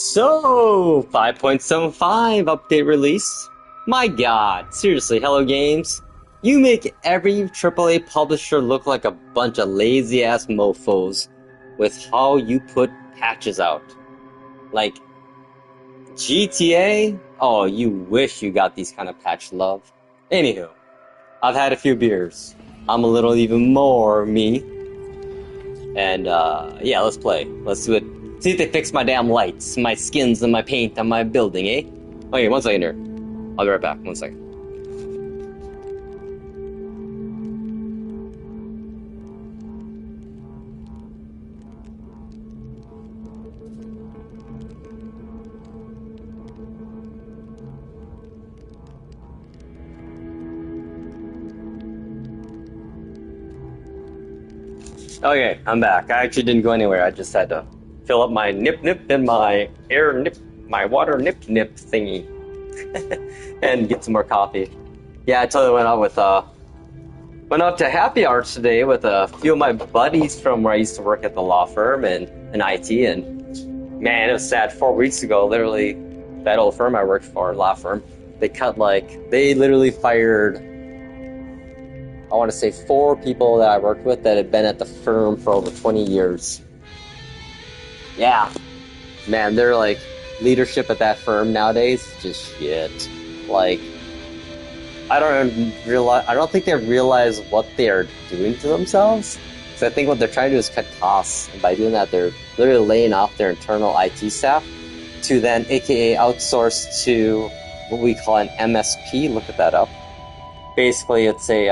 So, 5.75 update release. My god, seriously, Hello Games. You make every AAA publisher look like a bunch of lazy-ass mofos with how you put patches out. Like, GTA? Oh, you wish you got these kind of patch love. Anywho, I've had a few beers. I'm a little even more me. And, yeah, let's play. Let's do it. See if they fix my damn lights, my skins, and my paint on my building, eh? Okay, 1 second here. I'll be right back. 1 second. Okay, I'm back. I actually didn't go anywhere. I just had to fill up my nip and my my water nip thingy, and get some more coffee. Yeah, I totally went out to happy hours today with a few of my buddies from where I used to work at the law firm and in IT. And man, it was sad. 4 weeks ago, literally, that old firm I worked for, law firm, they literally fired, I want to say 4 people that I worked with that had been at the firm for over 20 years. Yeah. Man, they're like, leadership at that firm nowadays, just shit. Like, I don't think they realize what they're doing to themselves. So I think what they're trying to do is cut costs. And by doing that, they're literally laying off their internal IT staff to then AKA outsource to what we call an MSP. Look at that up. Basically, it's a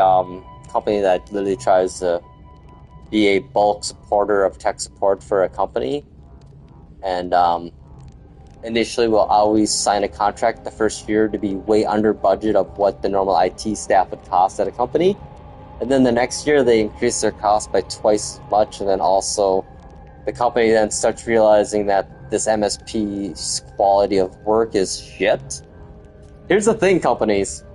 company that literally tries to be a bulk supporter of tech support for a company, and initially we'll always sign a contract the first year to be way under budget of what the normal IT staff would cost at a company, and then the next year they increase their cost by twice as much, and then also the company then starts realizing that this MSP's quality of work is shit. Here's the thing, companies.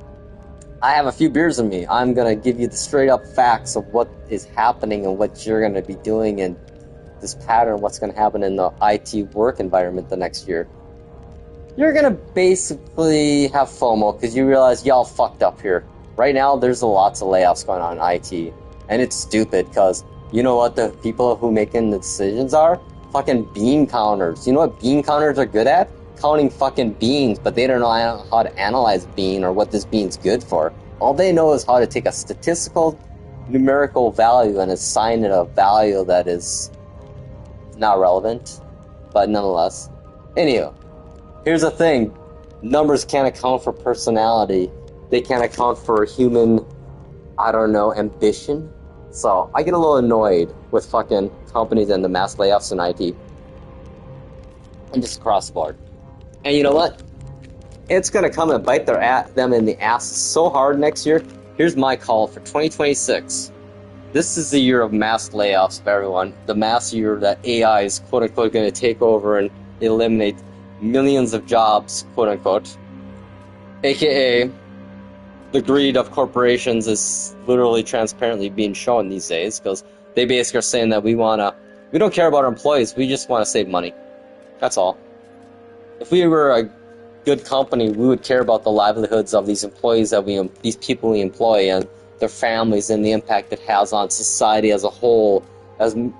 I have a few beers in me. I'm going to give you the straight up facts of what is happening and what you're going to be doing in this pattern, what's going to happen in the IT work environment the next year. You're going to basically have FOMO because you realize y'all fucked up here. Right now, there's lots of layoffs going on in IT. And it's stupid because you know what the people who making the decisions are? Fucking bean counters. You know what bean counters are good at? Counting fucking beans, but they don't know how to analyze bean or what this bean's good for. All they know is how to take a statistical numerical value and assign it a value that is not relevant, but nonetheless. Anyway, here's the thing. Numbers can't account for personality. They can't account for human, ambition. So I get a little annoyed with fucking companies and the mass layoffs in IT. And just across the board. And you know what? It's going to come and bite them in the ass so hard next year. Here's my call for 2026. This is the year of mass layoffs of everyone. The mass year that AI is quote-unquote going to take over and eliminate millions of jobs, quote-unquote. AKA, the greed of corporations is literally transparently being shown these days because they basically are saying that we don't care about our employees, we just want to save money. That's all. If we were a good company, we would care about the livelihoods of these employees these people we employ and their families and the impact it has on society as a whole, and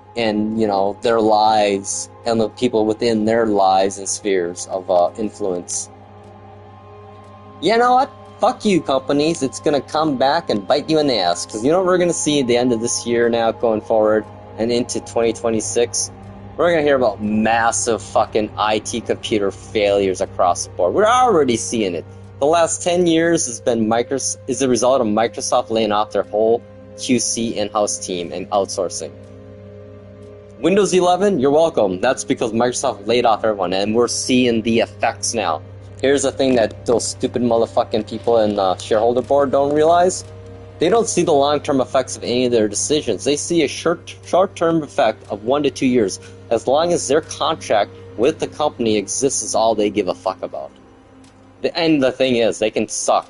their lives and the people within their lives and spheres of influence. You know what? Fuck you, companies. It's gonna come back and bite you in the ass because you know what we're gonna see at the end of this year now, going forward and into 2026. We're going to hear about massive fucking IT computer failures across the board. We're already seeing it. The last 10 years is the result of Microsoft laying off their whole QC in-house team and outsourcing. Windows 11, you're welcome. That's because Microsoft laid off everyone, and we're seeing the effects now. Here's the thing that those stupid motherfucking people in the shareholder board don't realize. They don't see the long-term effects of any of their decisions. They see a short-term effect of 1 to 2 years. As long as their contract with the company exists is all they give a fuck about. And the thing is, they can suck.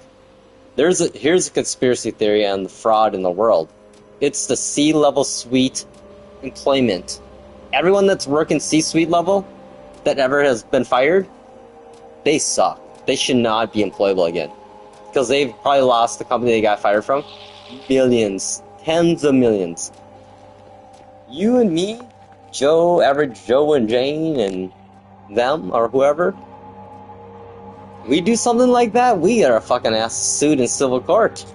Here's a conspiracy theory on the fraud in the world. It's the C-level suite employment. Everyone that's working C-suite level, that ever has been fired, they suck. They should not be employable again. Because they've probably lost the company they got fired from millions, tens of millions. You and me, Joe, average Joe and Jane and them or whoever, we do something like that, we get our fucking ass sued in civil court.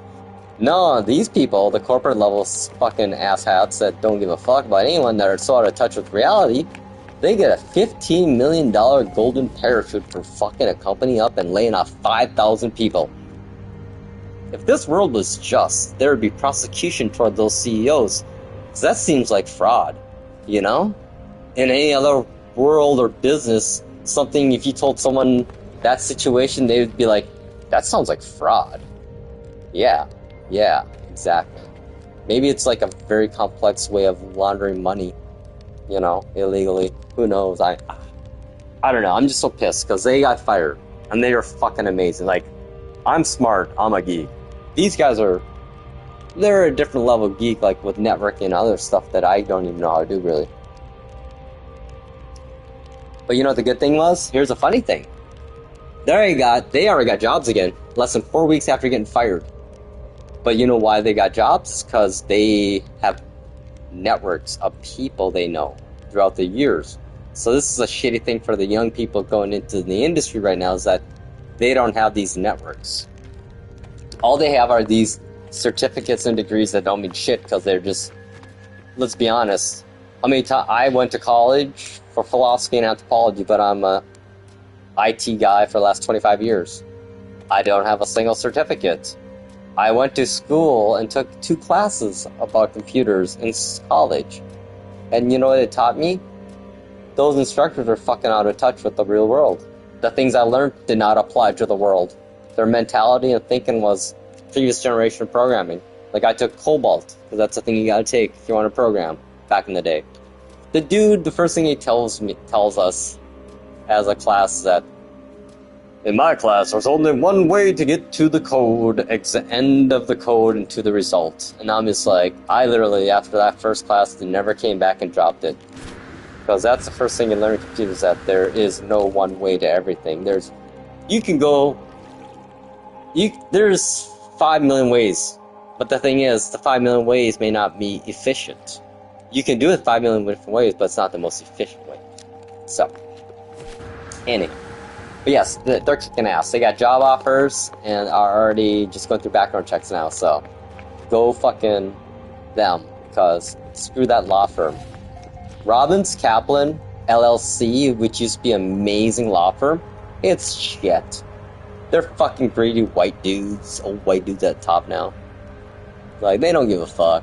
No, these people, the corporate level fucking asshats that don't give a fuck about anyone, that are so out of touch with reality, they get a $15 million golden parachute for fucking a company up and laying off 5,000 people. If this world was just, there would be prosecution toward those CEOs. Because that seems like fraud, you know? In any other world or business, something, if you told someone that situation, they would be like, that sounds like fraud. Yeah, exactly. Maybe it's like a very complex way of laundering money, you know, illegally. Who knows? I don't know. I'm just so pissed because they got fired and they are fucking amazing. Like, I'm smart. I'm a geek. These guys they're a different level of geek, like with networking and other stuff that I don't even know how to do, really. But you know what the good thing was? Here's a funny thing. They already got jobs again, less than 4 weeks after getting fired. But you know why they got jobs? Because they have networks of people they know throughout the years. So this is a shitty thing for the young people going into the industry right now, is that they don't have these networks. All they have are these certificates and degrees that don't mean shit because they're just, let's be honest. I went to college for philosophy and anthropology, but I'm a IT guy for the last 25 years. I don't have a single certificate. I went to school and took 2 classes about computers in college. And you know what it taught me? Those instructors are fucking out of touch with the real world. The things I learned did not apply to the world. Their mentality and thinking was previous generation programming. Like, I took Cobalt, because that's the thing you gotta take if you want to program, back in the day. The dude, the first thing he tells us as a class is that, in my class, there's only one way to get to the code, the end of the code, and to the result. And I'm just like, I literally, after that first class, never came back and dropped it. Because that's the first thing you learn in computers, that there is no one way to everything. There's 5 million ways. But the thing is, the 5 million ways may not be efficient. You can do it 5 million different ways, but it's not the most efficient way. So, anyway. But yes, they're kicking ass. They got job offers and are already just going through background checks now. So, go fucking them, because screw that law firm. Robbins Kaplan LLC, which used to be an amazing law firm, it's shit. They're fucking greedy white dudes, old white dudes at the top now. Like, they don't give a fuck.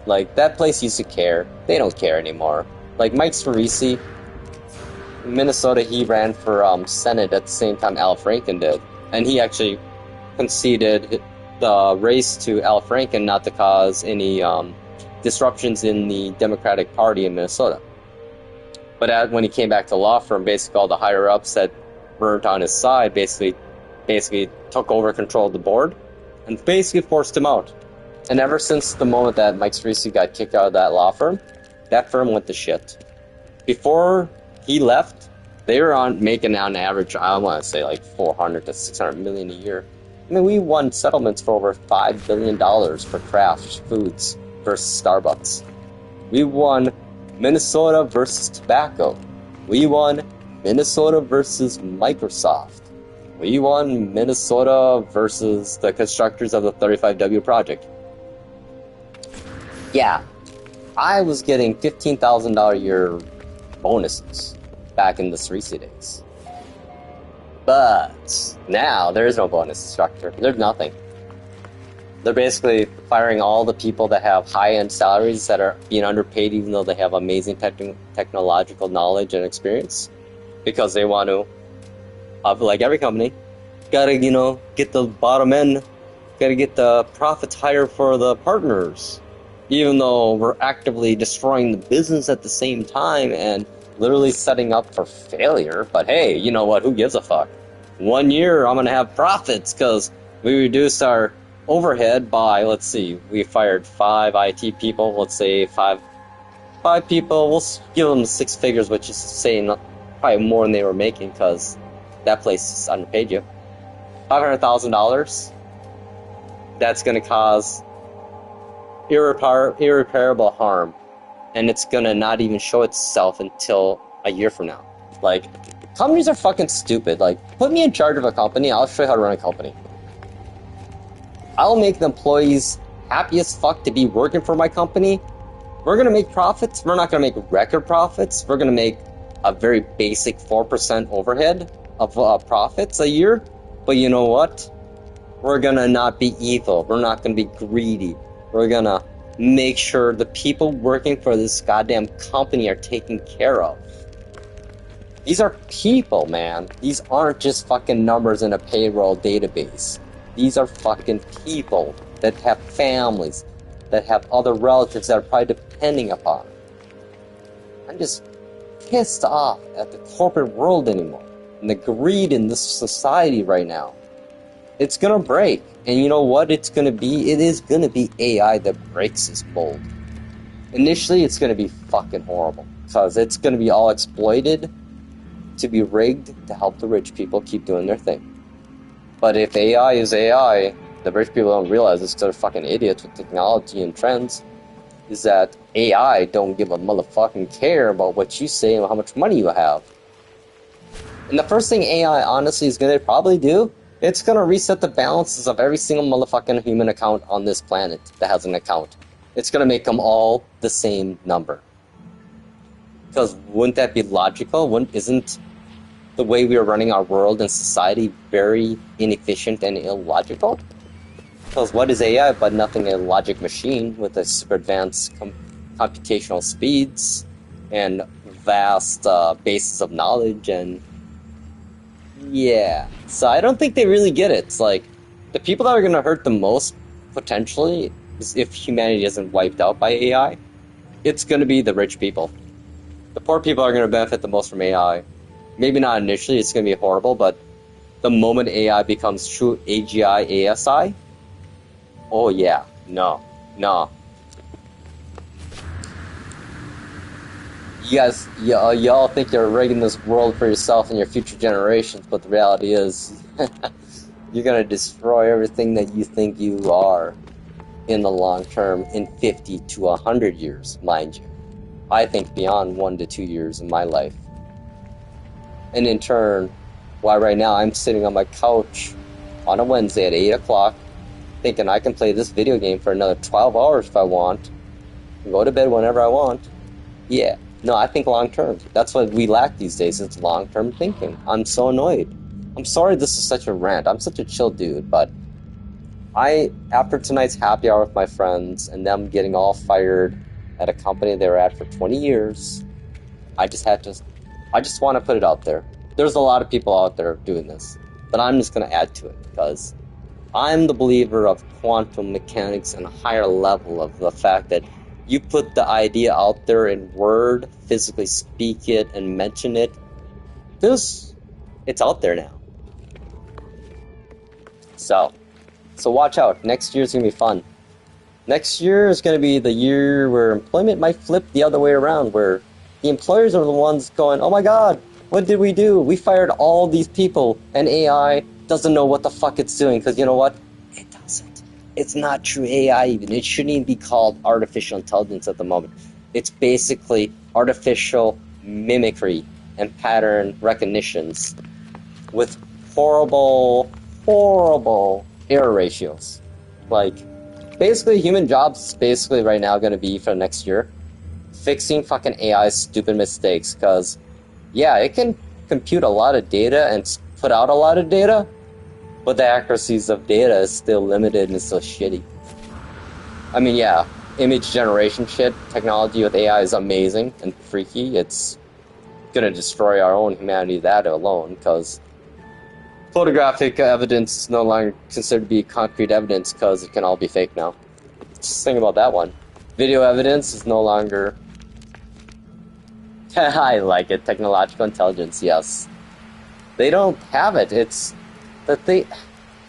Like, that place used to care. They don't care anymore. Like, Mike Cerisi, Minnesota, he ran for Senate at the same time Al Franken did. And he actually conceded the race to Al Franken not to cause any disruptions in the Democratic Party in Minnesota. But when he came back to the law firm, basically all the higher-ups that weren't on his side basically took over control of the board and basically forced him out. And ever since the moment that Mike Cerisi got kicked out of that law firm, that firm went to shit. Before he left, they were making on average, I want to say like 400 to 600 million a year. I mean, we won settlements for over $5 billion for Kraft Foods versus Starbucks. We won Minnesota versus tobacco. We won Minnesota versus Microsoft. We won Minnesota versus the constructors of the 35W project. Yeah, I was getting $15,000 a year bonuses back in the Cerisi days. But now there is no bonus structure. There's nothing. They're basically firing all the people that have high-end salaries that are being underpaid even though they have amazing technological knowledge and experience. Because they want to, like every company, gotta, get the bottom end, gotta get the profits higher for the partners. Even though we're actively destroying the business at the same time and literally setting up for failure. But hey, you know what? Who gives a fuck? 1 year, I'm gonna have profits because we reduced our overhead by, let's see, we fired 5 IT people. Let's say five people. We'll give them 6 figures, which is saying Probably more than they were making because that place underpaid you. $500,000. That's going to cause irreparable harm, and it's going to not even show itself until a year from now. Like, companies are fucking stupid. Like, put me in charge of a company, I'll show you how to run a company. I'll make the employees happy as fuck to be working for my company. We're going to make profits. We're not going to make record profits. We're going to make a very basic 4% overhead of profits a year. But you know what? We're going to not be evil. We're not going to be greedy. We're going to make sure the people working for this goddamn company are taken care of. These are people, man. These aren't just fucking numbers in a payroll database. These are fucking people that have families, that have other relatives that are probably depending upon them. I'm just pissed off at the corporate world anymore, and the greed in this society right now. It's gonna break, and you know what it's gonna be? It is gonna be AI that breaks this mold. Initially, it's gonna be fucking horrible, because it's gonna be all exploited to be rigged to help the rich people keep doing their thing. But if AI is AI, the rich people don't realize this because they're fucking idiots with technology and trends, is that AI don't give a motherfucking care about what you say and how much money you have. And the first thing AI honestly is going to probably do, it's going to reset the balances of every single motherfucking human account on this planet that has an account. It's going to make them all the same number. Because wouldn't that be logical? Isn't the way we are running our world and society very inefficient and illogical? Because what is AI but nothing a logic machine with a super advanced computational speeds and vast bases of knowledge, and yeah. So I don't think they really get it. It's like, the people that are going to hurt the most, potentially, is if humanity isn't wiped out by AI, it's going to be the rich people. The poor people are going to benefit the most from AI. Maybe not initially, it's going to be horrible, but the moment AI becomes true AGI, ASI, oh yeah, no. You guys, y'all think you're rigging this world for yourself and your future generations, but the reality is, you're gonna destroy everything that you think you are in the long term in 50 to 100 years, mind you. I think beyond 1 to 2 years in my life. And in turn, why right now I'm sitting on my couch on a Wednesday at 8 o'clock, thinking I can play this video game for another 12 hours if I want, and go to bed whenever I want. Yeah. No, I think long term. That's what we lack these days. It's long-term thinking. I'm so annoyed. I'm sorry this is such a rant. I'm such a chill dude, but after tonight's happy hour with my friends and them getting all fired at a company they were at for 20 years, I just want to put it out there. There's a lot of people out there doing this, but I'm just going to add to it because I'm the believer of quantum mechanics and a higher level of the fact that you put the idea out there in word, physically speak it, and mention it. It's out there now. So watch out. Next year's going to be fun. Next year is going to be the year where employment might flip the other way around, where the employers are the ones going, oh my god, what did we do? We fired all these people, and AI doesn't know what the fuck it's doing, because you know what? It doesn't. It's not true AI even. It shouldn't even be called artificial intelligence at the moment. It's basically artificial mimicry and pattern recognitions with horrible error ratios. Like, basically human jobs is basically right now going to be for next year fixing fucking AI's stupid mistakes, because yeah, it can compute a lot of data and put out a lot of data, but the accuracies of data is still limited and still shitty. I mean, yeah, image generation shit, technology with AI is amazing and freaky. It's gonna destroy our own humanity, that alone, because photographic evidence is no longer considered to be concrete evidence because it can all be fake now. Just think about that one. Video evidence is no longer... I like it. Technological intelligence, yes. They don't have it. It's that the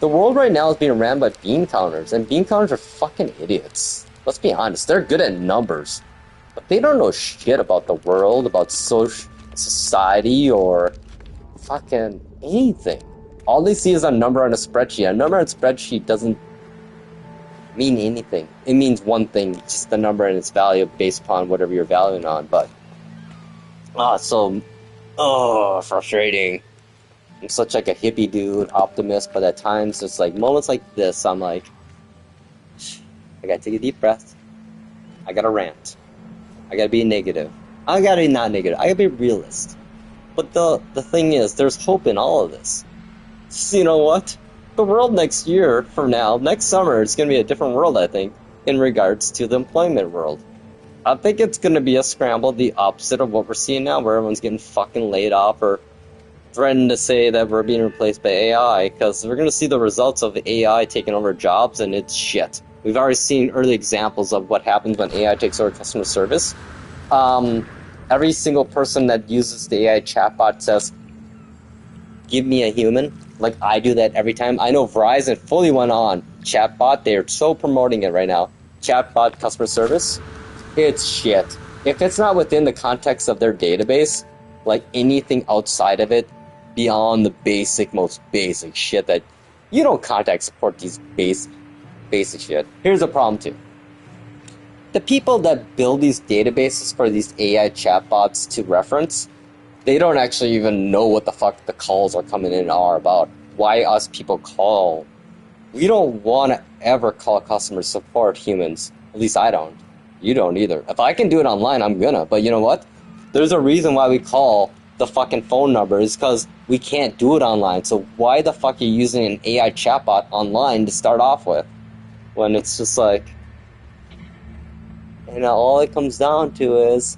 world right now is being ran by bean counters, and bean counters are fucking idiots. Let's be honest. They're good at numbers, but they don't know shit about the world, about social society or fucking anything. All they see is a number on a spreadsheet. A number on a spreadsheet doesn't mean anything. It means one thing, just the number and its value based upon whatever you're valuing on. But frustrating. I'm such like a hippie dude, optimist, but at times it's like moments like this, I'm like, I gotta take a deep breath. I gotta rant. I gotta be negative. I gotta be not negative. I gotta be realist. But the thing is, there's hope in all of this. So you know what? The world next year from now, next summer, it's gonna be a different world, I think, in regards to the employment world. I think it's gonna be a scramble, the opposite of what we're seeing now, where everyone's getting fucking laid off or threatening to say that we're being replaced by AI, because we're gonna see the results of AI taking over jobs, and it's shit. We've already seen early examples of what happens when AI takes over customer service. Every single person that uses the AI chatbot says, give me a human. Like, I do that every time. I know Verizon fully went on chatbot. They're so promoting it right now. Chatbot customer service. It's shit. If it's not within the context of their database, like anything outside of it, beyond the most basic shit that you don't contact support these basic shit. Here's the problem too. The people that build these databases for these AI chatbots to reference, they don't actually even know what the fuck the calls are coming in are about. Why us people call. We don't want to ever call customer support humans. At least I don't. You don't either. If I can do it online, I'm gonna. But you know what? There's a reason why we call the fucking phone number is because we can't do it online. So why the fuck are you using an AI chatbot online to start off with? When it's just like... And all it comes down to is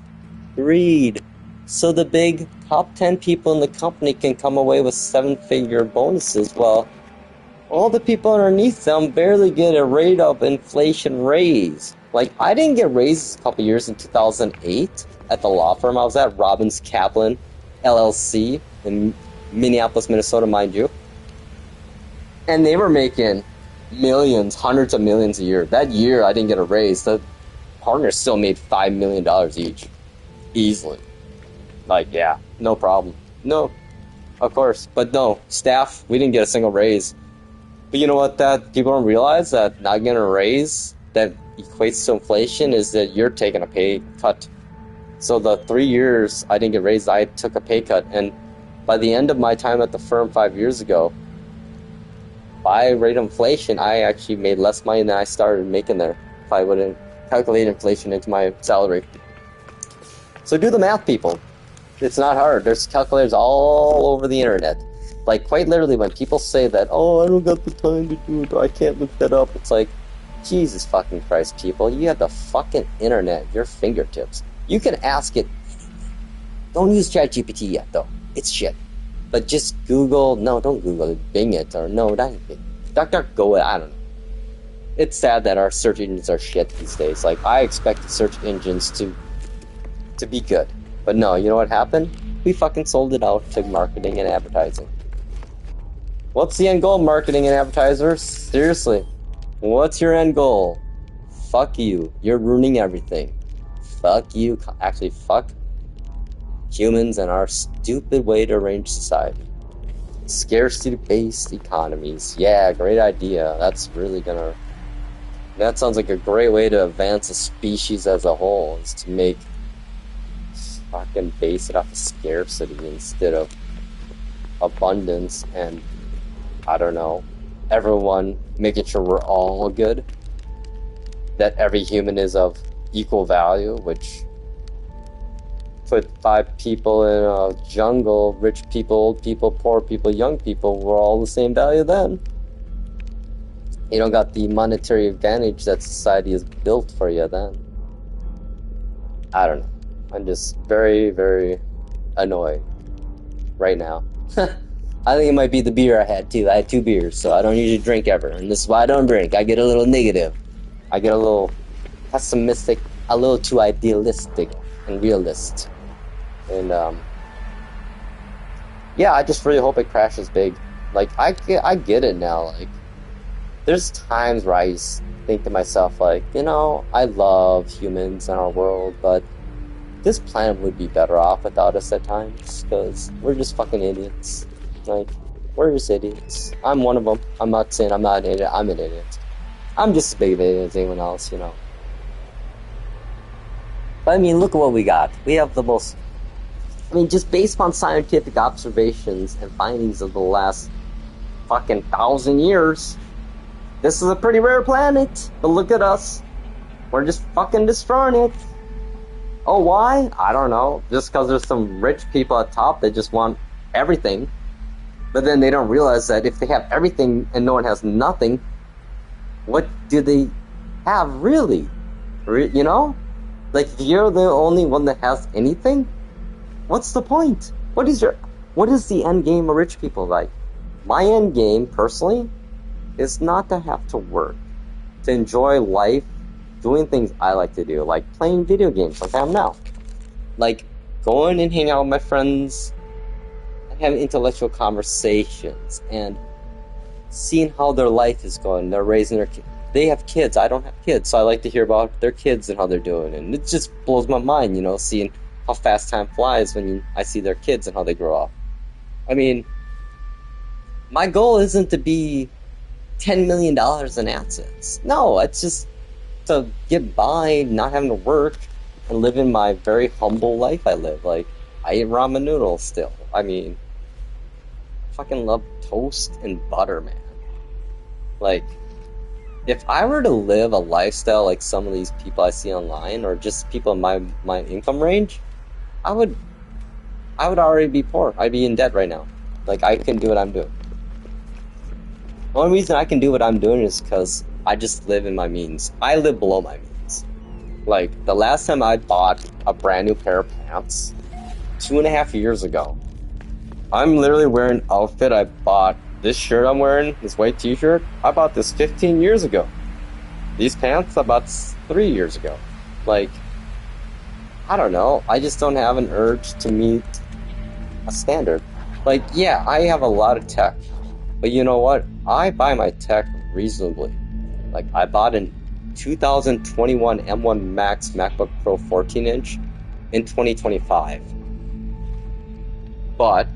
greed. So the big top 10 people in the company can come away with 7-figure bonuses, while all the people underneath them barely get a rate of inflation raise. Like, I didn't get raises a couple years in 2008 at the law firm I was at, Robbins Kaplan LLC in Minneapolis, Minnesota, mind you. And they were making millions, hundreds of millions a year. That year, I didn't get a raise. The partners still made $5 million each. Easily. Like, yeah, no problem. No, of course. But no, staff, we didn't get a single raise. But you know what that people don't realize? That not getting a raise that equates to inflation is that you're taking a pay cut. So the 3 years I didn't get raised, I took a pay cut. And by the end of my time at the firm 5 years ago, by rate of inflation, I actually made less money than I started making there if I wouldn't calculate inflation into my salary. So do the math, people. It's not hard. There's calculators all over the internet. Like, quite literally, when people say that, oh, I don't got the time to do it, or I can't look that up, it's like, Jesus fucking Christ, people. You have the fucking internet at your fingertips. You can ask it. Don't use ChatGPT yet, though. It's shit. But just Google, no, don't Google it, Bing it, or no, not Bing. DuckDuckGo it, I don't know. It's sad that our search engines are shit these days. Like, I expect the search engines to be good. But no, you know what happened? We fucking sold it out to marketing and advertising. What's the end goal, marketing and advertisers? Seriously. What's your end goal? Fuck you. You're ruining everything. Fuck you. Actually, fuck humans and our stupid way to arrange society. Scarcity-based economies. Yeah, great idea. That's really gonna... That sounds like a great way to advance a species as a whole, is to make... fucking base it off of scarcity instead of abundance and, I don't know, everyone making sure we're all good. That every human is of equal value, which... Put 5 people in a jungle, rich people, old people, poor people, young people, we're all the same value then. You don't got the monetary advantage that society has built for you then. I don't know. I'm just very, very annoyed right now. I think it might be the beer I had too. I had 2 beers, so I don't usually drink ever. And this is why I don't drink. I get a little negative. I get a little pessimistic, a little too idealistic and realist. And yeah, I just really hope it crashes big. Like, I get it now. Like, there's times where I think to myself, like, you know, I love humans in our world, but this planet would be better off without us at times, because we're just fucking idiots. Like, we're just idiots. I'm one of them. I'm not saying I'm not an idiot. I'm an idiot. I'm just as big of an idiot as anyone else, you know. But I mean, look at what we got. We have the most... I mean, just based on scientific observations and findings of the last fucking 1,000 years, this is a pretty rare planet. But look at us. We're just fucking destroying it. Oh, why? I don't know. Just because there's some rich people at top that just want everything. But then they don't realize that if they have everything and no one has nothing, what do they have really? You know? Like, if you're the only one that has anything, what's the point? What is the end game of rich people like? My end game, personally, is not to have to work. To enjoy life, doing things I like to do, like playing video games like I am now. Like, going and hanging out with my friends, and having intellectual conversations, and seeing how their life is going. They're raising their kids. They have kids. I don't have kids, so I like to hear about their kids and how they're doing. And it just blows my mind, you know, seeing how fast time flies when I see their kids and how they grow up. I mean, my goal isn't to be $10 million in assets. No, it's just to get by, not having to work, and living my very humble life I live. Like, I eat ramen noodles still. I mean, I fucking love toast and butter, man. Like, if I were to live a lifestyle like some of these people I see online, or just people in my income range, I would already be poor. I'd be in debt right now. Like, I couldn't do what I'm doing. The only reason I can do what I'm doing is because I just live in my means. I live below my means. Like, the last time I bought a brand new pair of pants, 2.5 years ago, I'm literally wearing an outfit I bought. This shirt I'm wearing, this white t-shirt, I bought this 15 years ago. These pants I bought 3 years ago. Like, I don't know. I just don't have an urge to meet a standard. Like, yeah, I have a lot of tech. But you know what? I buy my tech reasonably. Like, I bought an 2021 M1 Max MacBook Pro 14-inch in 2025. But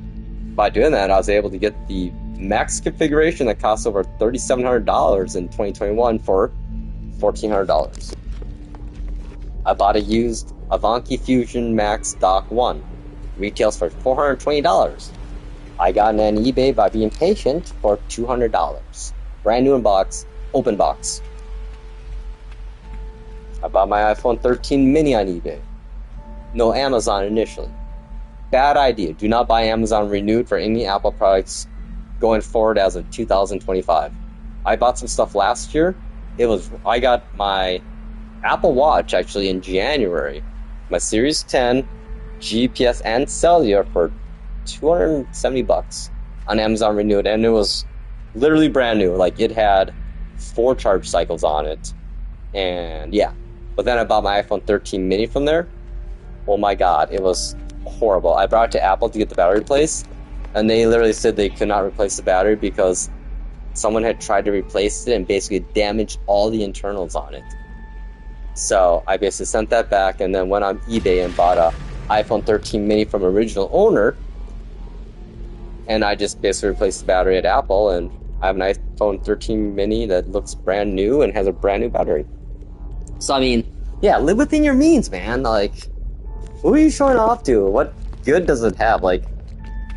by doing that, I was able to get the max configuration that costs over $3,700 in 2021 for $1,400. I bought a used Avanki Fusion Max Dock 1. Retails for $420. I got it on eBay by being patient for $200. Brand new in box, open box. I bought my iPhone 13 mini on eBay. No Amazon initially. Bad idea. Do not buy Amazon renewed for any Apple products going forward as of 2025. I bought some stuff last year. I got my Apple Watch actually in January. My Series 10, GPS and cellular for $270 on Amazon renewed, and it was literally brand new. Like, it had 4 charge cycles on it, and yeah. But then I bought my iPhone 13 mini from there. Oh my god, it was horrible. I brought it to Apple to get the battery replaced, and they literally said they could not replace the battery because someone had tried to replace it and basically damaged all the internals on it. So I basically sent that back and then went on eBay and bought a iPhone 13 mini from original owner, and I just basically replaced the battery at Apple, and I have an iPhone 13 mini that looks brand new and has a brand new battery. So I mean, yeah, live within your means, man. Like, who are you showing off to? What good does it have? Like,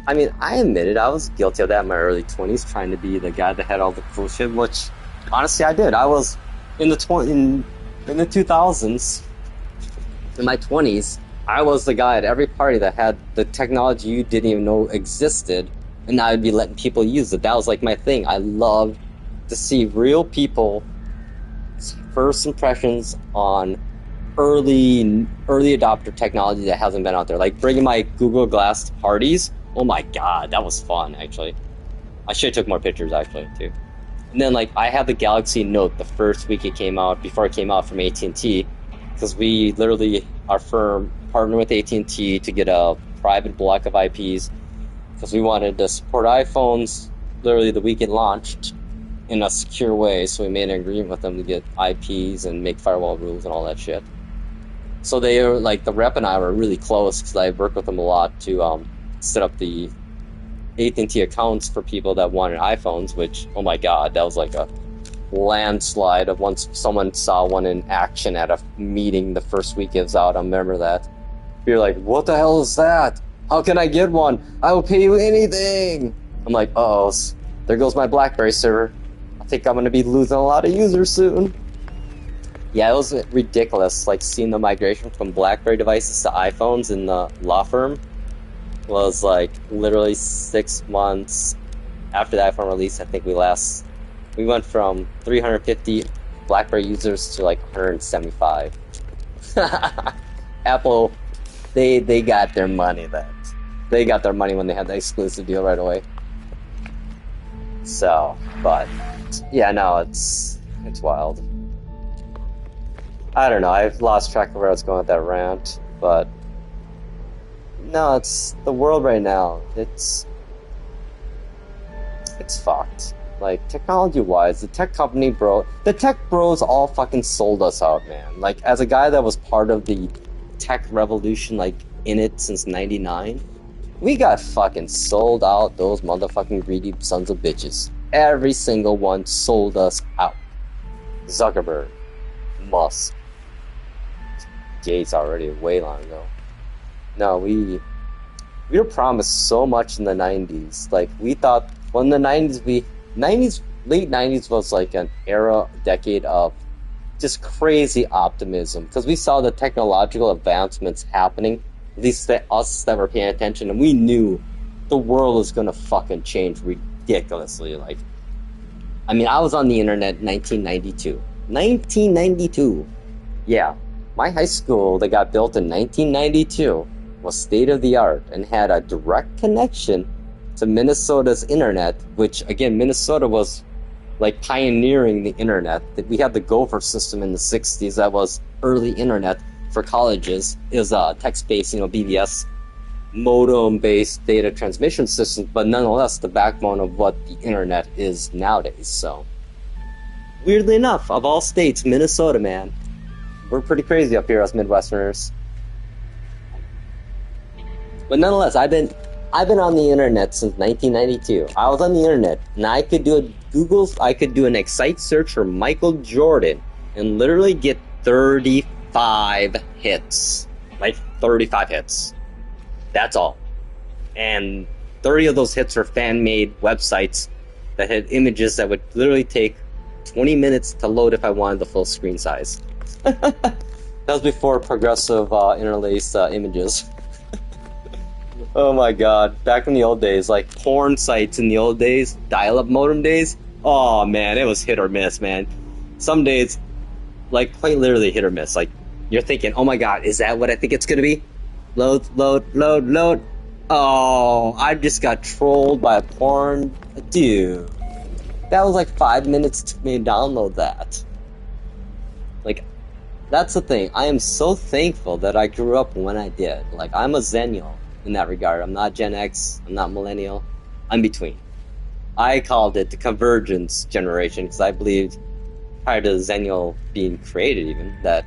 I mean, I admit it, I was guilty of that in my early 20s, trying to be the guy that had all the cool shit, which, honestly, I did. I was in the 2000s, in my 20s, I was the guy at every party that had the technology you didn't even know existed, and I would be letting people use it. That was like my thing. I loved to see real people first impressions on early adopter technology that hasn't been out there. Like bringing my Google Glass to parties. Oh my god, that was fun, actually. I should have took more pictures, actually, too. And then, like, I had the Galaxy Note the first week it came out, before it came out from AT&T, because we literally, our firm partnered with AT&T to get a private block of IPs, because we wanted to support iPhones literally the week it launched in a secure way, so we made an agreement with them to get IPs and make firewall rules and all that shit. So they were like, the rep and I were really close because I worked with them a lot to set up the AT&T accounts for people that wanted iPhones, which, oh my god, that was like a landslide of once someone saw one in action at a meeting the first week it was out. I remember that. You're like, what the hell is that? How can I get one? I will pay you anything. I'm like, oh, there goes my BlackBerry server. I think I'm going to be losing a lot of users soon. Yeah, it was ridiculous, like seeing the migration from BlackBerry devices to iPhones in the law firm was like literally 6 months after the iPhone release. I think we went from 350 BlackBerry users to like 175. Apple, they got their money then. They got their money when they had the exclusive deal right away. So, but yeah, no, it's wild. I don't know, I've lost track of where I was going with that rant, but no, it's the world right now. It's fucked. Like, technology-wise, the tech bros all fucking sold us out, man. Like, as a guy that was part of the tech revolution, like, in it since 99, we got fucking sold out, those motherfucking greedy sons of bitches. Every single one sold us out. Zuckerberg, Musk, Gates already way long ago. No, we were promised so much in the 90s. Like, we thought, well, in the 90s, late 90s was like an decade of just crazy optimism. Because we saw the technological advancements happening, at least us that were paying attention, and we knew the world was going to fucking change ridiculously. Like, I mean, I was on the internet in 1992. 1992. Yeah. My high school that got built in 1992 was state-of-the-art and had a direct connection to Minnesota's internet, which, again, Minnesota was like pioneering the internet. We had the Gopher system in the 60s that was early internet for colleges. It was a text-based, BBS modem-based data transmission system, but nonetheless the backbone of what the internet is nowadays. So, weirdly enough, of all states, Minnesota, man, we're pretty crazy up here, us Midwesterners. But nonetheless, I've been on the internet since 1992. I was on the internet, and I could do an Excite search for Michael Jordan, and literally get 35 hits. Like, 35 hits. That's all. And 30 of those hits were fan-made websites that had images that would literally take 20 minutes to load if I wanted the full screen size. That was before progressive interlaced images. Oh my god, back in the old days, like porn sites in the old days, dial-up modem days, oh man, it was hit or miss, man. Some days, like quite literally hit or miss. Like, you're thinking, oh my god, is that what I think it's gonna be? Load. Oh, I just got trolled by a porn. Dude, that was like 5 minutes to me to download that. Like, that's the thing. I am so thankful that I grew up when I did. Like, I'm a Zennial in that regard. I'm not Gen X, I'm not Millennial, I'm between. I called it the Convergence generation because I believed, prior to Zennial being created even, that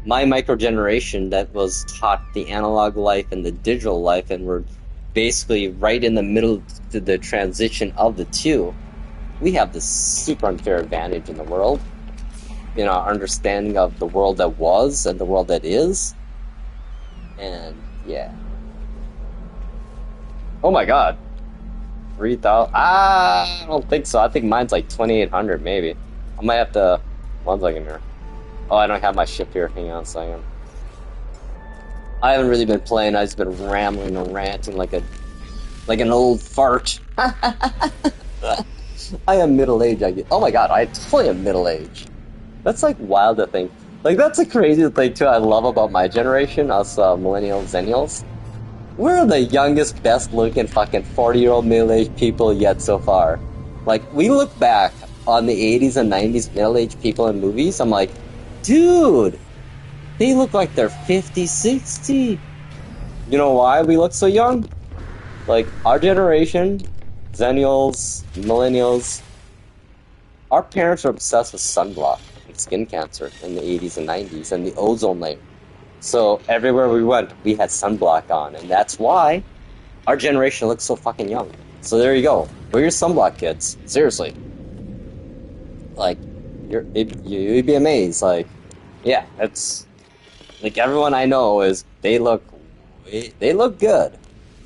my microgeneration that was taught the analog life and the digital life, and we're basically right in the middle to the transition of the two, we have this super unfair advantage in the world, in our understanding of the world that was and the world that is. And yeah. Oh my god. 3,000? I don't think so. I think mine's like 2,800 maybe. I might have to... One second here. Oh, I don't have my ship here. Hang on a second. I haven't really been playing. I've just been rambling and ranting like an old fart. I am middle-aged, I guess. Oh my god, I totally am middle-aged. That's like wild to think. Like, that's a crazy thing too I love about my generation, us millennials, zennials. We're the youngest, best-looking fucking 40-year-old middle-aged people yet so far. Like, we look back on the 80s and 90s middle-aged people in movies, I'm like, dude, they look like they're 50, 60. You know why we look so young? Like, our generation, zennials, millennials, our parents are obsessed with sunblock and skin cancer in the 80s and 90s, and the ozone layer. So everywhere we went, we had sunblock on, and that's why our generation looks so fucking young. So there you go. We're your sunblock kids. Seriously. Like, you'd be amazed. Like, yeah, it's like everyone I know they look good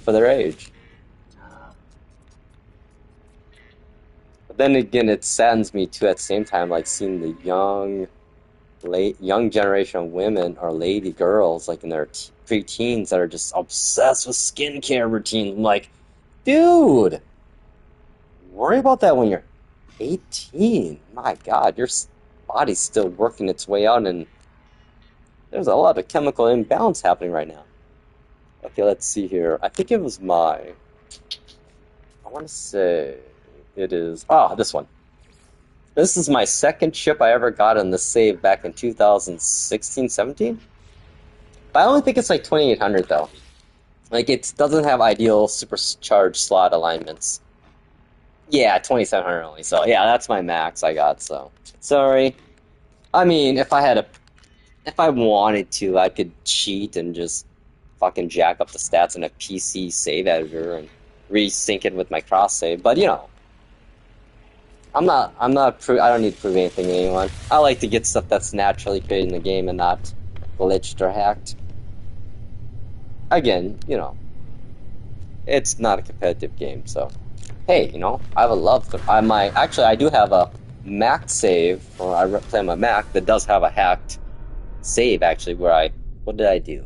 for their age. But then again, it saddens me too at the same time, like seeing the young generation of women or lady girls like in their pre-teens that are just obsessed with skincare routines. I'm like, dude, worry about that when you're 18. My God, your body's still working its way out, and there's a lot of chemical imbalance happening right now. Okay, let's see here. I think it was I want to say it is, this one. This is my second chip I ever got in the save back in 2016, 17. But I only think it's like 2800 though. Like, it doesn't have ideal supercharged slot alignments. Yeah, 2700 only. So yeah, that's my max I got. So sorry. I mean, if I wanted to, I could cheat and just fucking jack up the stats in a PC save editor and resync it with my cross save. But you know, I don't need to prove anything to anyone. I like to get stuff that's naturally created in the game and not glitched or hacked. Again, you know, it's not a competitive game, so hey, you know, I would love to. I do have a Mac save, or I play on my Mac that does have a hacked save actually. What did I do?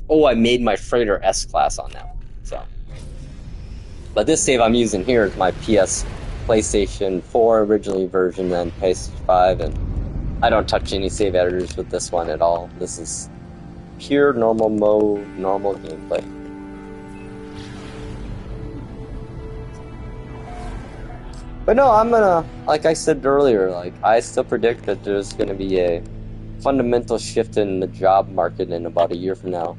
Oh, I made my freighter S class on that. So, but this save I'm using here is my PlayStation 4 originally version, then PS5, and I don't touch any save editors with this one at all. This is pure normal mode, normal gameplay. But no, I'm gonna, like I said earlier, like I still predict that there's gonna be a fundamental shift in the job market in about a year from now.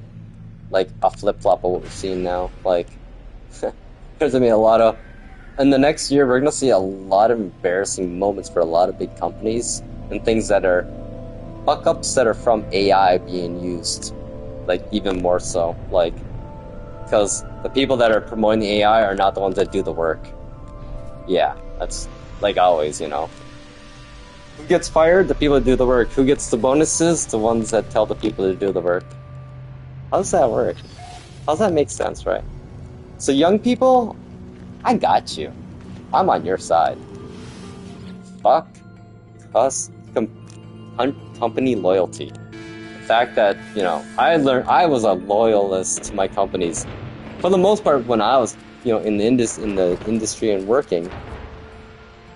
Like a flip-flop of what we're seeing now. Like, there's gonna be a lot of, in the next year, we're gonna see a lot of embarrassing moments for a lot of big companies and things that are fuck-ups that are from AI being used. Like, even more so. Like, because the people that are promoting the AI are not the ones that do the work. Yeah, that's like always, you know. Who gets fired? The people that do the work. Who gets the bonuses? The ones that tell the people to do the work. How does that work? How does that make sense, right? So young people, I got you. I'm on your side. Fuck company loyalty. The fact that, you know, I was a loyalist to my companies. For the most part, when I was, you know, in the industry and working,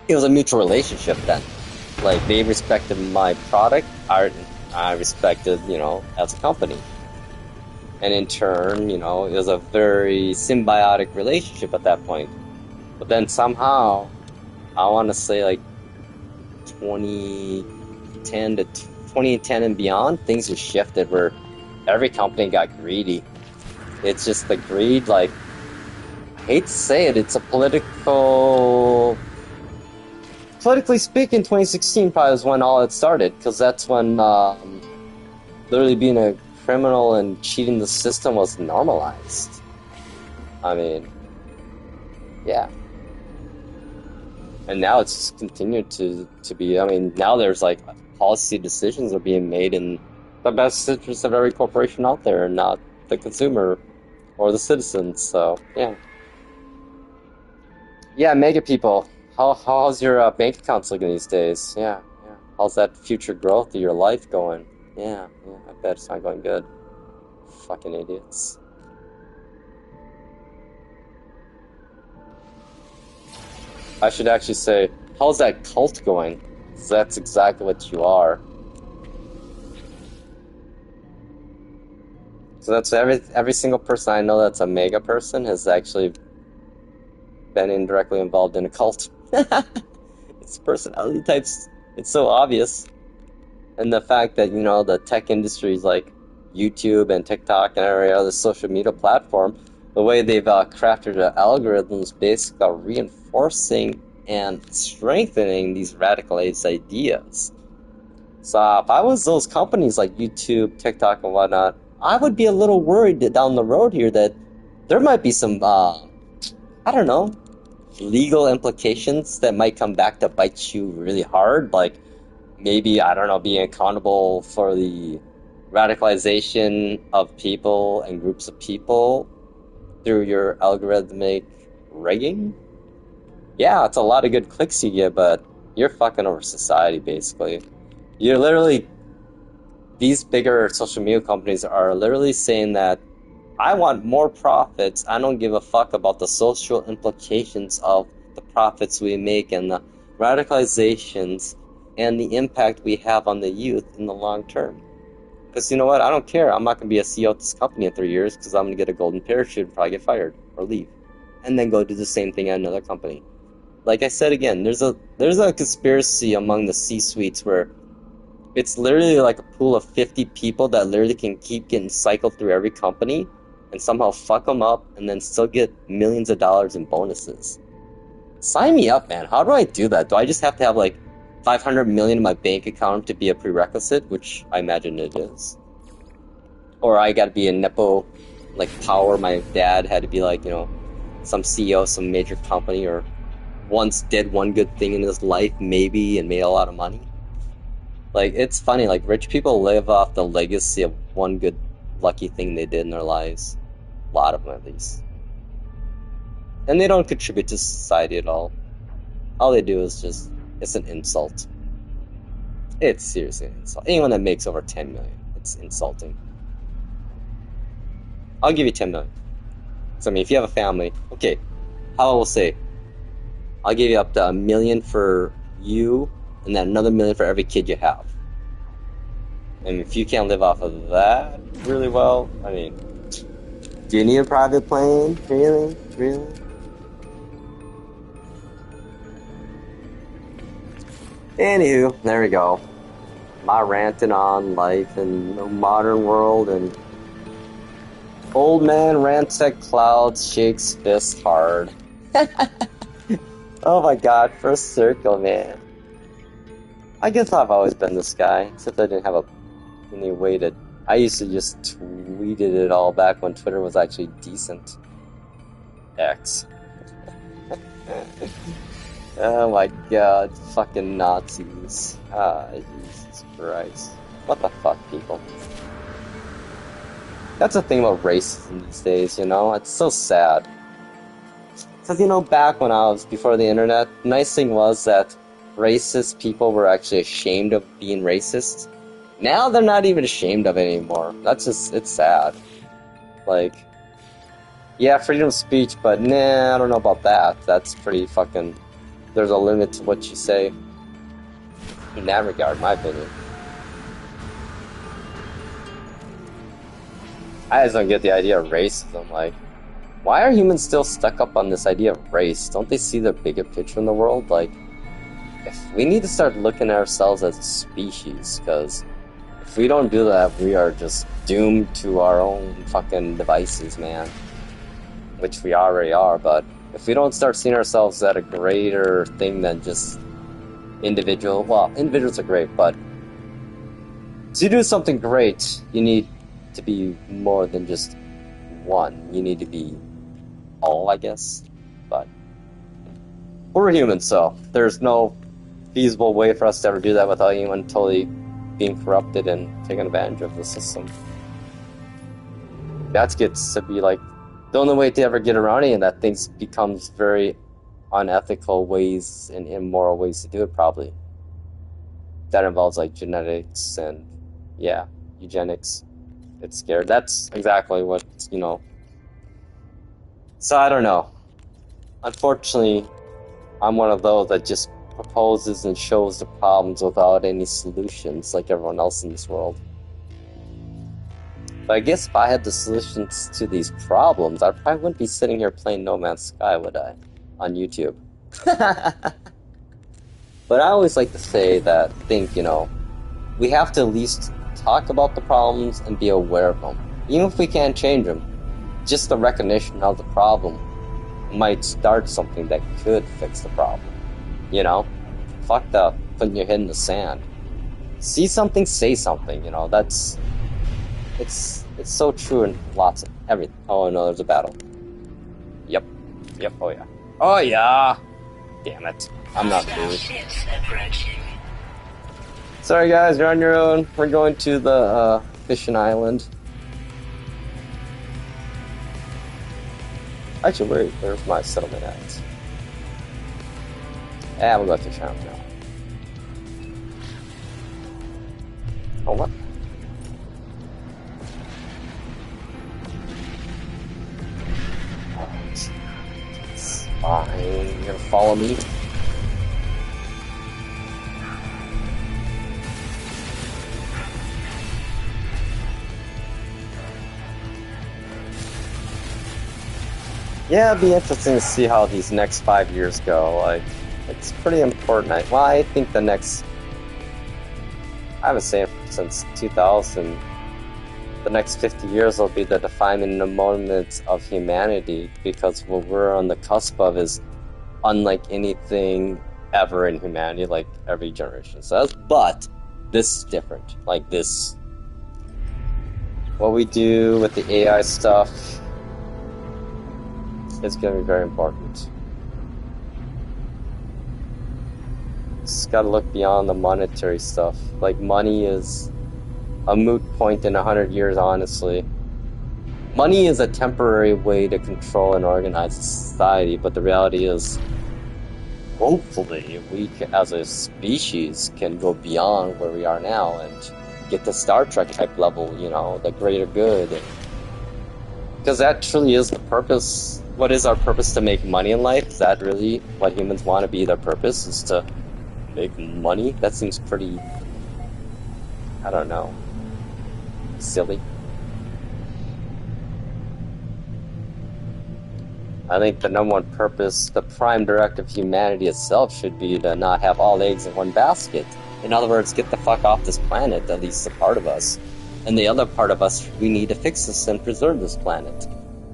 it was a mutual relationship then. Like, they respected my product, I respected, you know, as a company. And in turn, you know, it was a very symbiotic relationship at that point. But then somehow, I want to say like 2010 and beyond, things have shifted where every company got greedy. It's just the greed, like, I hate to say it, it's a politically speaking, 2016 probably was when all it started, because that's when literally being a criminal and cheating the system was normalized. I mean, yeah. And now it's just continued to be, I mean, now there's like policy decisions are being made in the best interest of every corporation out there and not the consumer or the citizens, so, yeah. Yeah, mega people, how's your bank accounts looking these days? Yeah. How's that future growth of your life going? Yeah, I bet it's not going good. Fucking idiots. I should actually say, how's that cult going? 'Cause that's exactly what you are. So that's every single person I know that's a mega person has actually been indirectly involved in a cult. It's personality types. It's so obvious. And the fact that, you know, the tech industries like YouTube and TikTok and every other social media platform, the way they've crafted the algorithms basically are reinforcing and strengthening these radicalized ideas. So if I was those companies like YouTube, TikTok, and whatnot, I would be a little worried that down the road here that there might be some, I don't know, legal implications that might come back to bite you really hard. Like maybe, I don't know, being accountable for the radicalization of people and groups of people through your algorithmic rigging. Yeah, it's a lot of good clicks you get, but you're fucking over society, basically. You're literally, these bigger social media companies are literally saying that I want more profits. I don't give a fuck about the social implications of the profits we make and the radicalizations and the impact we have on the youth in the long term. Because you know what? I don't care. I'm not going to be a CEO of this company in 3 years because I'm going to get a golden parachute and probably get fired or leave. And then go do the same thing at another company. Like I said again, there's a conspiracy among the C-suites where it's literally like a pool of 50 people that literally can keep getting cycled through every company and somehow fuck them up and then still get millions of dollars in bonuses. Sign me up, man. How do I do that? Do I just have to have like 500 million in my bank account to be a prerequisite, which I imagine it is? Or I gotta be a Nepo, like, power. My dad had to be like, you know, some CEO of some major company, or once did one good thing in his life, maybe, and made a lot of money. Like, it's funny, like, rich people live off the legacy of one good lucky thing they did in their lives. A lot of them, at least. And they don't contribute to society at all. All they do is just, it's an insult. It's seriously an insult. Anyone that makes over 10 million, it's insulting. I'll give you 10 million. So, I mean, if you have a family, okay, how I will say, I'll give you up to $1 million for you, and then another $1 million for every kid you have. And if you can't live off of that really well, I mean, do you need a private plane? Really? Really? Anywho, there we go. My ranting on life in the modern world, and old man rants at clouds, shakes fist hard. Oh my god, first circle, man. I guess I've always been this guy, except I didn't have any way to... I used to just tweeted it all back when Twitter was actually decent. X. Oh my god, fucking Nazis. Ah, Jesus Christ. What the fuck, people? That's the thing about racism these days, you know? It's so sad. Because, you know, back when before the internet, the nice thing was that racist people were actually ashamed of being racist. Now they're not even ashamed of it anymore. That's just, it's sad. Like, yeah, freedom of speech, but nah, I don't know about that. That's pretty fucking... There's a limit to what you say. In that regard, in my opinion. I just don't get the idea of racism. Like, why are humans still stuck up on this idea of race? Don't they see the bigger picture in the world? Like, if we need to start looking at ourselves as a species, because if we don't do that, we are just doomed to our own fucking devices, man. Which we already are, but if we don't start seeing ourselves as a greater thing than just individual, well, individuals are great, but to do something great, you need to be more than just one. You need to be all, I guess. But we're humans, so there's no feasible way for us to ever do that without anyone totally being corrupted and taking advantage of the system. That gets to be like the only way to ever get around it, and that things becomes very unethical ways and immoral ways to do it, probably. That involves like genetics and, yeah, eugenics. It's scary. That's exactly what, you know. So I don't know. Unfortunately, I'm one of those that just proposes and shows the problems without any solutions like everyone else in this world. But I guess if I had the solutions to these problems, I probably wouldn't be sitting here playing No Man's Sky, would I? On YouTube. But I always like to say that, you know, we have to at least talk about the problems and be aware of them. Even if we can't change them, just the recognition of the problem might start something that could fix the problem. You know, fuck the putting your head in the sand. See something, say something. You know, it's so true in lots of everything. Oh no, there's a battle. Yep. Oh yeah. Oh yeah. Damn it. I'm not food. Sorry guys, you're on your own. We're going to the fishing island. Actually, where's my settlement at? Yeah, we'll go to fishing island now. Oh what? It's fine. You're gonna follow me? Yeah, it'd be interesting to see how these next 5 years go. Like, it's pretty important. I think the next... I haven't seen it since 2000. The next 50 years will be the defining moments of humanity, because what we're on the cusp of is unlike anything ever in humanity, like every generation says. But this is different. Like this... What we do with the AI stuff... It's going to be very important. Just got to look beyond the monetary stuff. Like, money is a moot point in 100 years, honestly. Money is a temporary way to control and organize society, but the reality is, hopefully, we as a species can go beyond where we are now and get to Star Trek type level, you know, the greater good. Because that truly is the purpose. What is our purpose? To make money in life? Is that really what humans want to be? Their purpose is to make money? That seems pretty, I don't know, silly. I think the number one purpose, the prime directive of humanity itself should be to not have all eggs in one basket. In other words, get the fuck off this planet, at least a part of us. And the other part of us, we need to fix this and preserve this planet.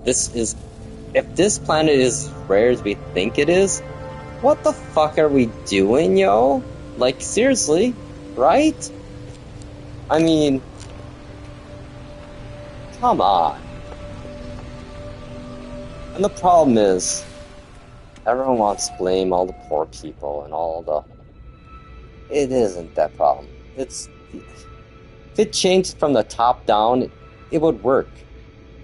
If this planet is as rare as we think it is, what the fuck are we doing, yo? Like, seriously, right? I mean, come on. And the problem is, everyone wants to blame all the poor people and all the... It isn't that problem. If it changed from the top down, it would work.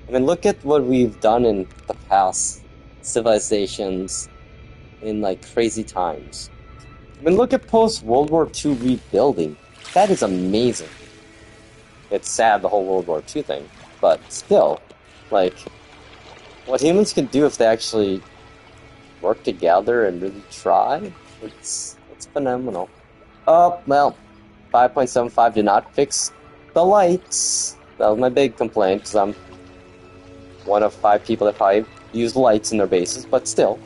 I mean, look at what we've done in the past civilizations in, like, crazy times. I mean, look at post-World War II rebuilding. That is amazing. It's sad, the whole World War II thing, but still, like, what humans can do if they actually work together and really try, it's phenomenal. Oh, well, 5.75 did not fix the lights. That was my big complaint, because I'm one of 5 people that probably use lights in their bases, but still,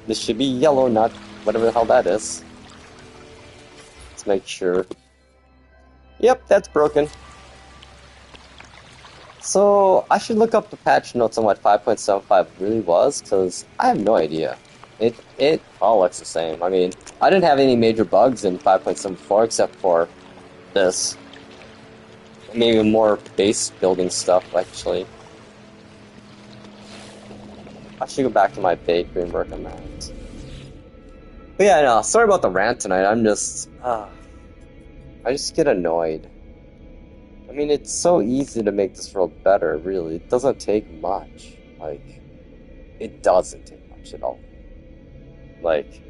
this should be yellow, not whatever the hell that is. Let's make sure. Yep, that's broken. So, I should look up the patch notes on what 5.75 really was, because I have no idea. It all looks the same. I mean, I didn't have any major bugs in 5.74 except for this. Maybe more base building stuff, actually. I should go back to my bakery and work on that. But yeah, no, sorry about the rant tonight. I just get annoyed. I mean, it's so easy to make this world better, really. It doesn't take much. Like, it doesn't take much at all. Like,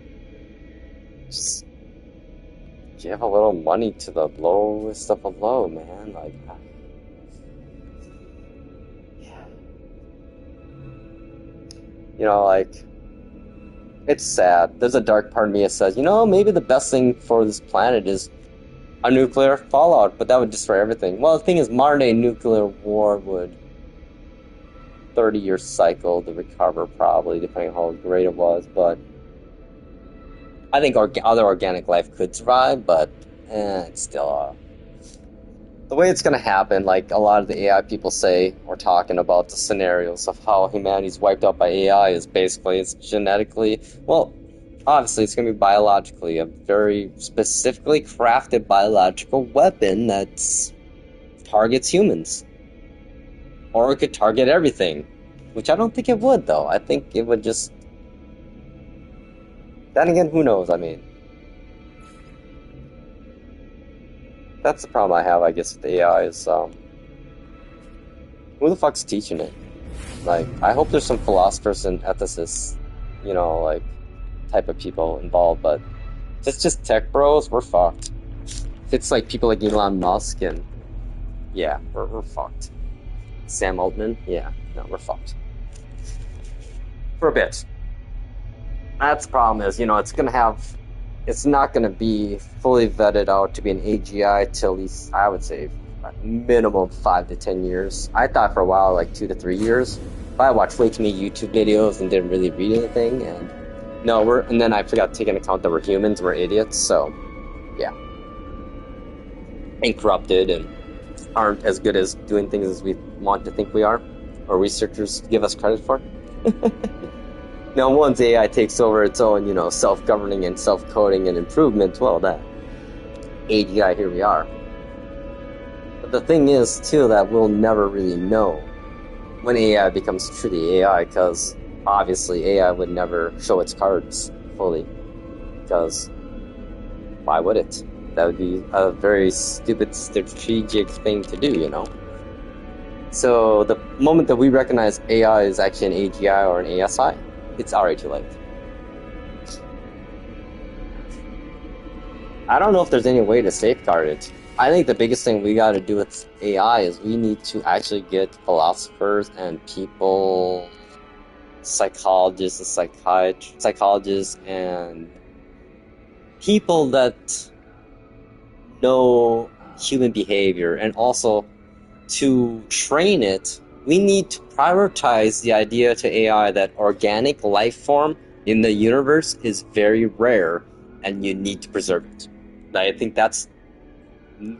just give a little money to the lowest of the low, man. Like, yeah. You know, like, it's sad. There's a dark part of me that says, you know, maybe the best thing for this planet is a nuclear fallout, but that would destroy everything. Well, the thing is, modern day nuclear war would 30-year cycle to recover, probably, depending on how great it was, but I think other organic life could survive, but it's still the way it's going to happen. Like a lot of the AI people say, or talking about the scenarios of how humanity's wiped out by AI is basically it's genetically, well, obviously it's going to be biologically, a very specifically crafted biological weapon that targets humans. Or it could target everything, which I don't think it would, though. I think it would just... Then again, who knows, I mean. That's the problem I have, I guess, with AI is, who the fuck's teaching it? Like, I hope there's some philosophers and ethicists, you know, like, type of people involved, but if it's just tech bros, we're fucked. If it's like people like Elon Musk and, yeah, we're fucked. Sam Altman, yeah, no, we're fucked. For a bit. That's the problem is, you know, it's not gonna be fully vetted out to be an AGI till at least, I would say, minimum 5 to 10 years. I thought for a while, like 2 to 3 years. But I watched way too many YouTube videos and didn't really read anything, and and then I forgot to take into account that we're humans, we're idiots, so, yeah. And corrupted, and aren't as good as doing things as we want to think we are, or researchers give us credit for. Now, once AI takes over its own, you know, self-governing and self-coding and improvement, well, that AGI, here we are. But the thing is, too, that we'll never really know when AI becomes truly AI, because obviously AI would never show its cards fully, because why would it? That would be a very stupid strategic thing to do, you know? So the moment that we recognize AI is actually an AGI or an ASI, it's already too late. I don't know if there's any way to safeguard it. I think the biggest thing we got to do with AI is we need to actually get philosophers and people, psychologists and psychologists and people that know human behavior, and also to train it, we need to prioritize the idea to AI that organic life form in the universe is very rare and you need to preserve it. I think that's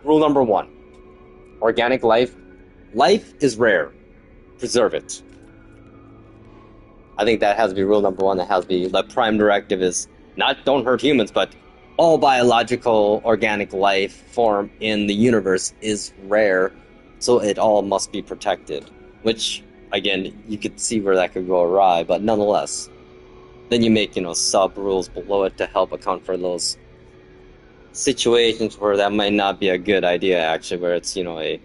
rule number 1. Organic life is rare. Preserve it. I think that has to be rule number 1. That has to be the prime directive is not don't hurt humans, but all biological organic life form in the universe is rare, so it all must be protected. Which, again, you could see where that could go awry, but nonetheless. Then you make, you know, sub-rules below it to help account for those situations where that might not be a good idea, actually, where it's, you know, a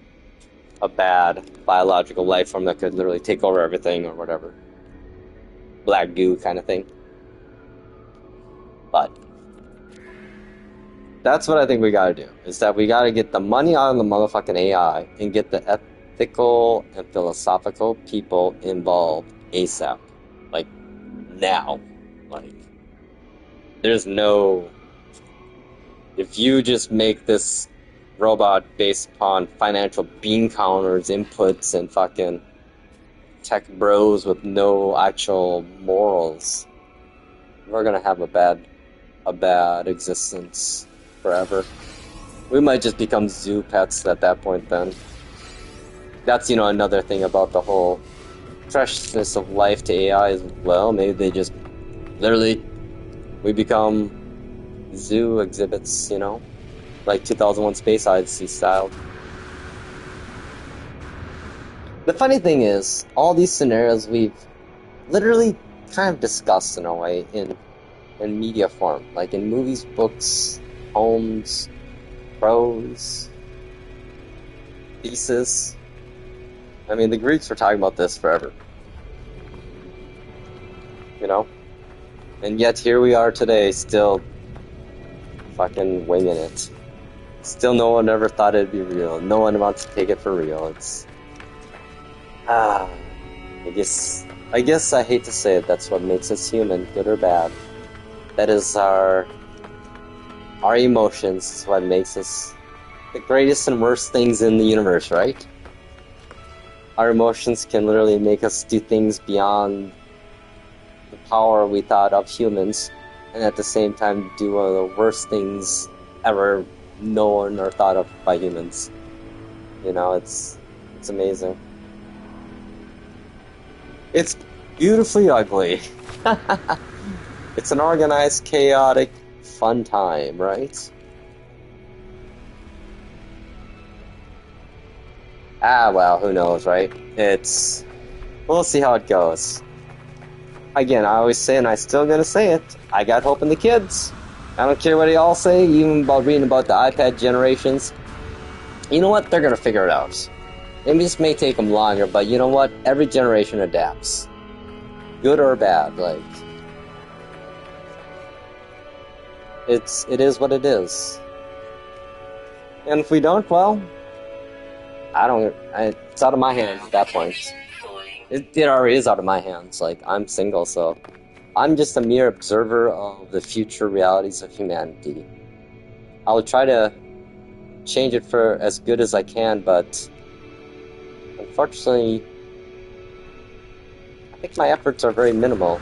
bad biological life form that could literally take over everything or whatever. Black goo kind of thing. But that's what I think we gotta do, is that we gotta get the money out of the motherfucking AI and get the ethical and philosophical people involved ASAP. Like, now. Like, there's no... If you just make this robot based upon financial bean counters, inputs, and fucking tech bros with no actual morals, we're gonna have a bad existence forever. We might just become zoo pets at that point then. That's, you know, another thing about the whole freshness of life to AI as well. Maybe they just literally, we become zoo exhibits, you know, like 2001 Space Odyssey style. The funny thing is, all these scenarios we've literally kind of discussed in a way in media form, like in movies, books, poems, prose, thesis. I mean, the Greeks were talking about this forever, you know? And yet here we are today, still fucking winging it. Still no one ever thought it'd be real. No one wants to take it for real. It's... I guess I hate to say it, that's what makes us human, good or bad. That is our emotions is what makes us the greatest and worst things in the universe, right? Our emotions can literally make us do things beyond the power we thought of humans, and at the same time do one of the worst things ever known or thought of by humans. You know, it's amazing. It's beautifully ugly. It's an organized, chaotic, fun time, right? Ah, well, who knows, right? We'll see how it goes. Again, I always say, and I'm still gonna say it, I got hope in the kids. I don't care what y'all say, even about reading about the iPad generations. You know what? They're gonna figure it out. Maybe this may take them longer, but you know what? Every generation adapts. Good or bad, like... It is what it is. And if we don't, well... it's out of my hands at that point. It already is out of my hands, like, I'm single, so... I'm just a mere observer of the future realities of humanity. I'll try to change it for as good as I can, but... unfortunately... I think my efforts are very minimal.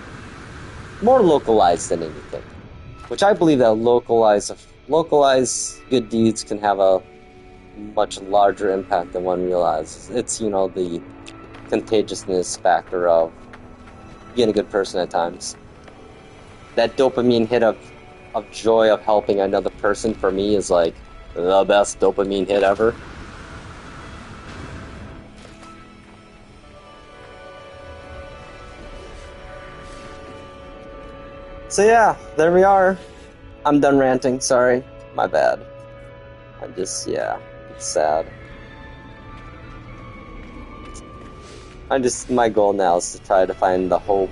More localized than anything. Which I believe that localized good deeds can have a much larger impact than one realizes. It's, the contagiousness factor of being a good person at times. That dopamine hit of joy of helping another person for me is like the best dopamine hit ever. So yeah, there we are. I'm done ranting, sorry. My bad. It's sad. My goal now is to try to find the hope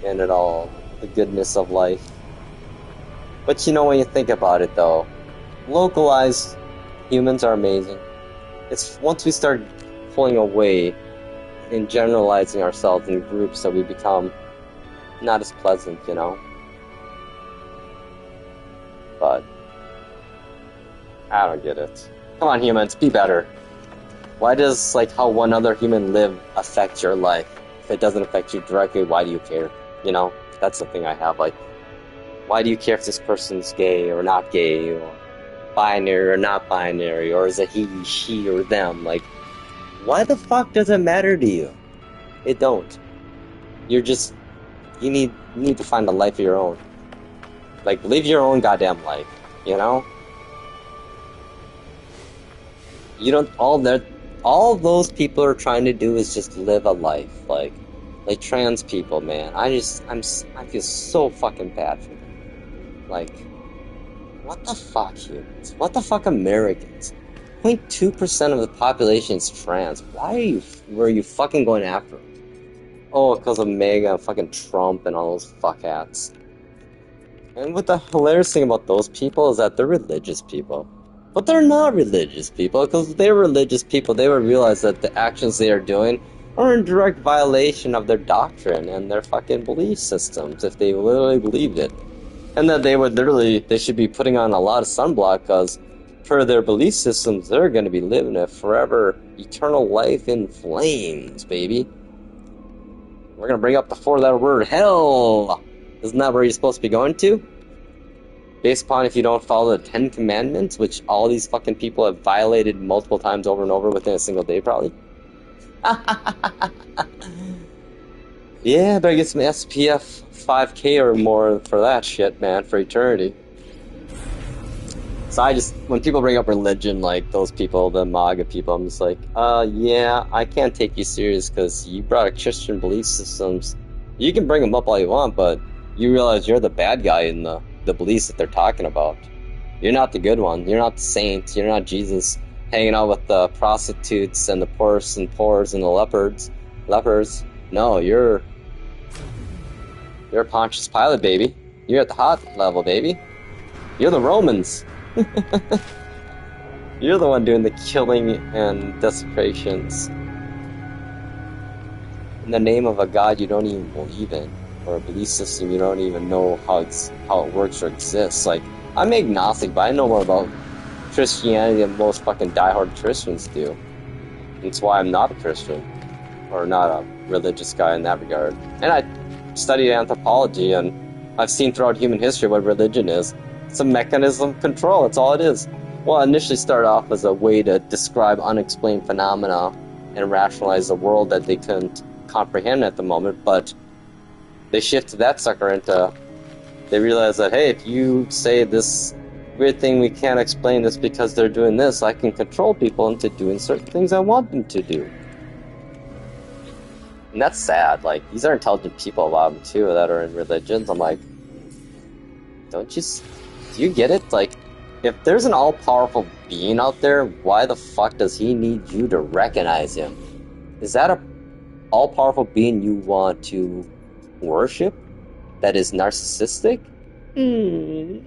in it all, the goodness of life. But when you think about it though, localized humans are amazing. It's once we start pulling away and generalizing ourselves in groups that we become not as pleasant, But I don't get it. Come on, humans, be better. Why does how one other human live affect your life? If it doesn't affect you directly, why do you care? That's the thing I have. Why do you care if this person's gay or not gay, or binary or not binary, or is it he, she, or them? Why the fuck does it matter to you? It don't. You need to find a life of your own. Live your own goddamn life, You don't, all those people are trying to do is just live a life, like trans people, man. I feel so fucking bad for them. What the fuck, humans? What the fuck, Americans? 0.2% of the population is trans. Why were you fucking going after them? Oh, because of MAGA and fucking Trump and all those fuckhats. And what the hilarious thing about those people is that they're religious people. But they're not religious people, because if they were religious people, they would realize that the actions they are doing are in direct violation of their doctrine and their fucking belief systems, if they literally believed it. And that they should be putting on a lot of sunblock, because per their belief systems, they're going to be living a forever, eternal life in flames, baby. We're going to bring up the 4-letter word, hell! Isn't that where you're supposed to be going to? Based upon if you don't follow the 10 Commandments, which all these fucking people have violated multiple times over and over within a single day, probably. Yeah, better get some SPF 5K or more for that shit, man, for eternity. So when people bring up religion, those people, the MAGA people, I'm just yeah, I can't take you serious because you brought up Christian belief systems. You can bring them up all you want, but you realize you're the bad guy in the beliefs that they're talking about. You're not the good one. You're not the saint. You're not Jesus hanging out with the prostitutes and the poorest and poors and the lepers. No, you're Pontius Pilate, baby. You're at the hot level, baby. You're the Romans. You're the one doing the killing and desecrations in the name of a God you don't even believe in, or a belief system you don't even know how it works or exists. I'm agnostic, but I know more about Christianity than most fucking diehard Christians do. That's why I'm not a Christian, or not a religious guy in that regard. And I studied anthropology, and I've seen throughout human history what religion is. It's a mechanism of control, that's all it is. Well, it initially started off as a way to describe unexplained phenomena and rationalize the world that they couldn't comprehend at the moment, but they shifted that sucker into, they realized that, hey, if you say this weird thing we can't explain this because they're doing this, I can control people into doing certain things I want them to do. And that's sad. Like, these are intelligent people, a lot of them too, that are in religions. I'm like, do you get it? Like, if there's an all-powerful being out there, why the fuck does he need you to recognize him? Is that a all-powerful being you want to worship that is narcissistic? You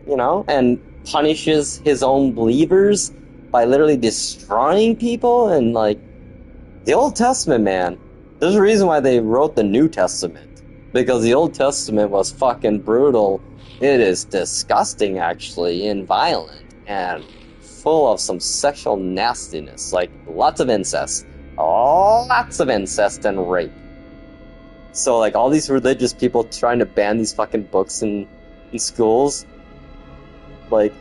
know, and punishes his own believers by literally destroying people? And like, the Old Testament, man, there's a reason why they wrote the New Testament, because the Old Testament was fucking brutal. It is disgusting, actually, and violent, and full of some sexual nastiness, like lots of incest and rape. So like, all these religious people trying to ban these fucking books in schools, like,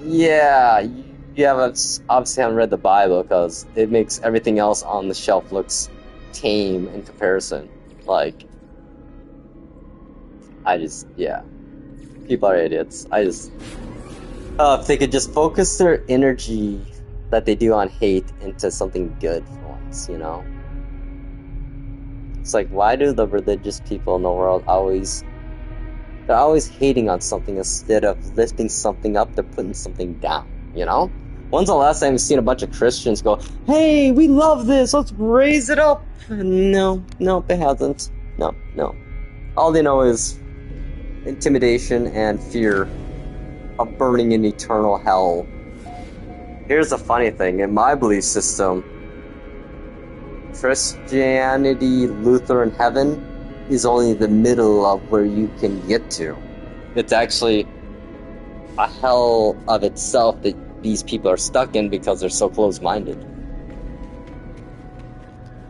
yeah, you obviously haven't read the Bible, because it makes everything else on the shelf looks tame in comparison. Like, people are idiots. If they could just focus their energy that they do on hate into something good for once, you know? It's like, why do the religious people in the world they're always hating on something instead of lifting something up, they're putting something down, you know? When's the last time you've seen a bunch of Christians go, hey, we love this, let's raise it up? No, it hasn't. No. All they know is intimidation and fear of burning in eternal hell. Here's the funny thing, in my belief system, Christianity, Lutheran heaven, is only the middle of where you can get to. It's actually a hell of itself that these people are stuck in because they're so close-minded.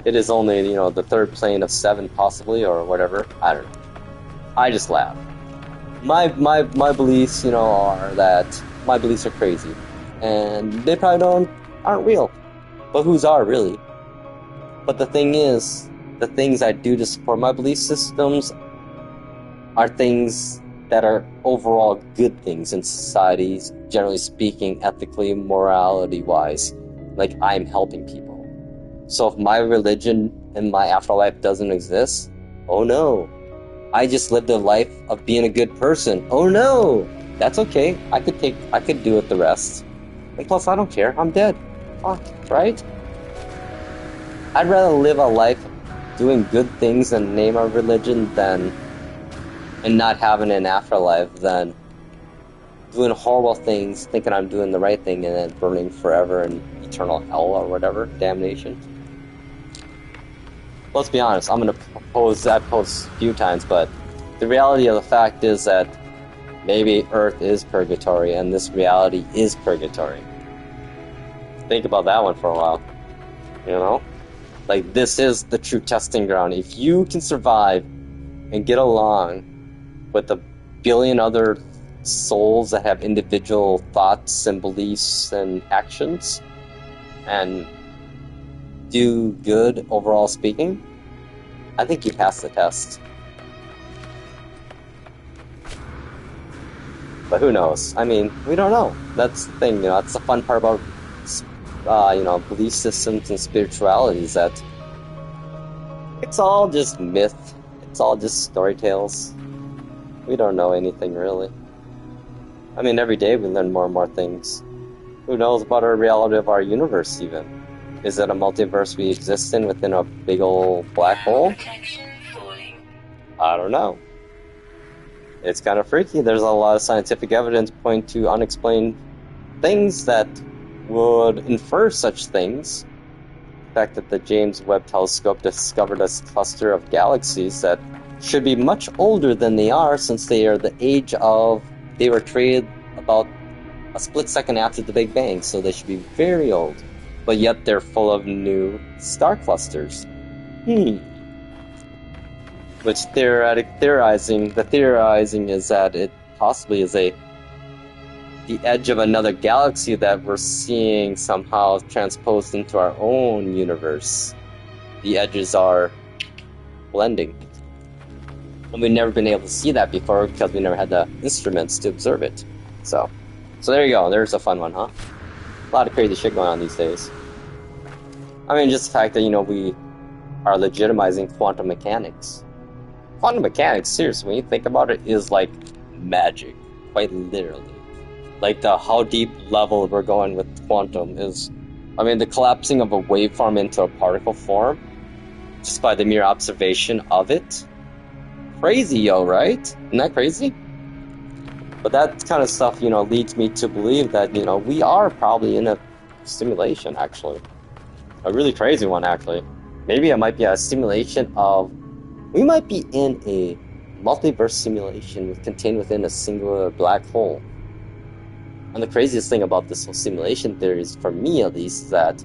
It is only, you know, the third plane of 7 possibly, or whatever. I don't know. I just laugh. My beliefs, you know, are that my beliefs are crazy, and they probably aren't real. But whose are, really? But the thing is, the things I do to support my belief systems are things that are overall good things in societies, generally speaking, ethically, morality-wise. Like, I'm helping people. So if my religion and my afterlife doesn't exist, oh no. I just lived a life of being a good person. Oh no! That's okay. I could do with the rest. And plus, I don't care. I'm dead. Fuck, right? I'd rather live a life doing good things in the name of religion and not having an afterlife than doing horrible things, thinking I'm doing the right thing, and then burning forever in eternal hell or whatever, damnation. Let's be honest, I'm gonna pose a few times, but the reality of the fact is that maybe Earth is purgatory, and this reality is purgatory. Think about that one for a while, you know? Like, this is the true testing ground. If you can survive and get along with a billion other souls that have individual thoughts and beliefs and actions, and do good overall speaking, I think you pass the test. But who knows? I mean, we don't know. That's the thing, you know, that's the fun part about belief systems and spirituality, is that it's all just myth. It's all just story tales. We don't know anything, really. I mean, every day we learn more and more things. Who knows about our reality of our universe, even? Is it a multiverse we exist in within a big old black hole? I don't know. It's kind of freaky. There's a lot of scientific evidence pointing to unexplained things that would infer such things. The fact that the James Webb Telescope discovered a cluster of galaxies that should be much older than they are, since they are the age of... They were created about a split second after the Big Bang, so they should be very old. But yet they're full of new star clusters. Which theorizing is that it possibly is the edge of another galaxy that we're seeing somehow transposed into our own universe. The edges are blending. And we've never been able to see that before because we never had the instruments to observe it. So there you go. There's a fun one, huh? A lot of crazy shit going on these days. I mean, just the fact that, you know, we are legitimizing quantum mechanics. Quantum mechanics, seriously, when you think about it, is like magic, quite literally. Like how deep level we're going with quantum is, I mean, the collapsing of a waveform into a particle form, just by the mere observation of it. Crazy, yo, right? Isn't that crazy? But that kind of stuff, you know, leads me to believe that, you know, we are probably in a simulation, actually. A really crazy one, actually. Maybe it might be a simulation of... We might be in a multiverse simulation contained within a singular black hole. And the craziest thing about this whole simulation theory is, for me at least, is that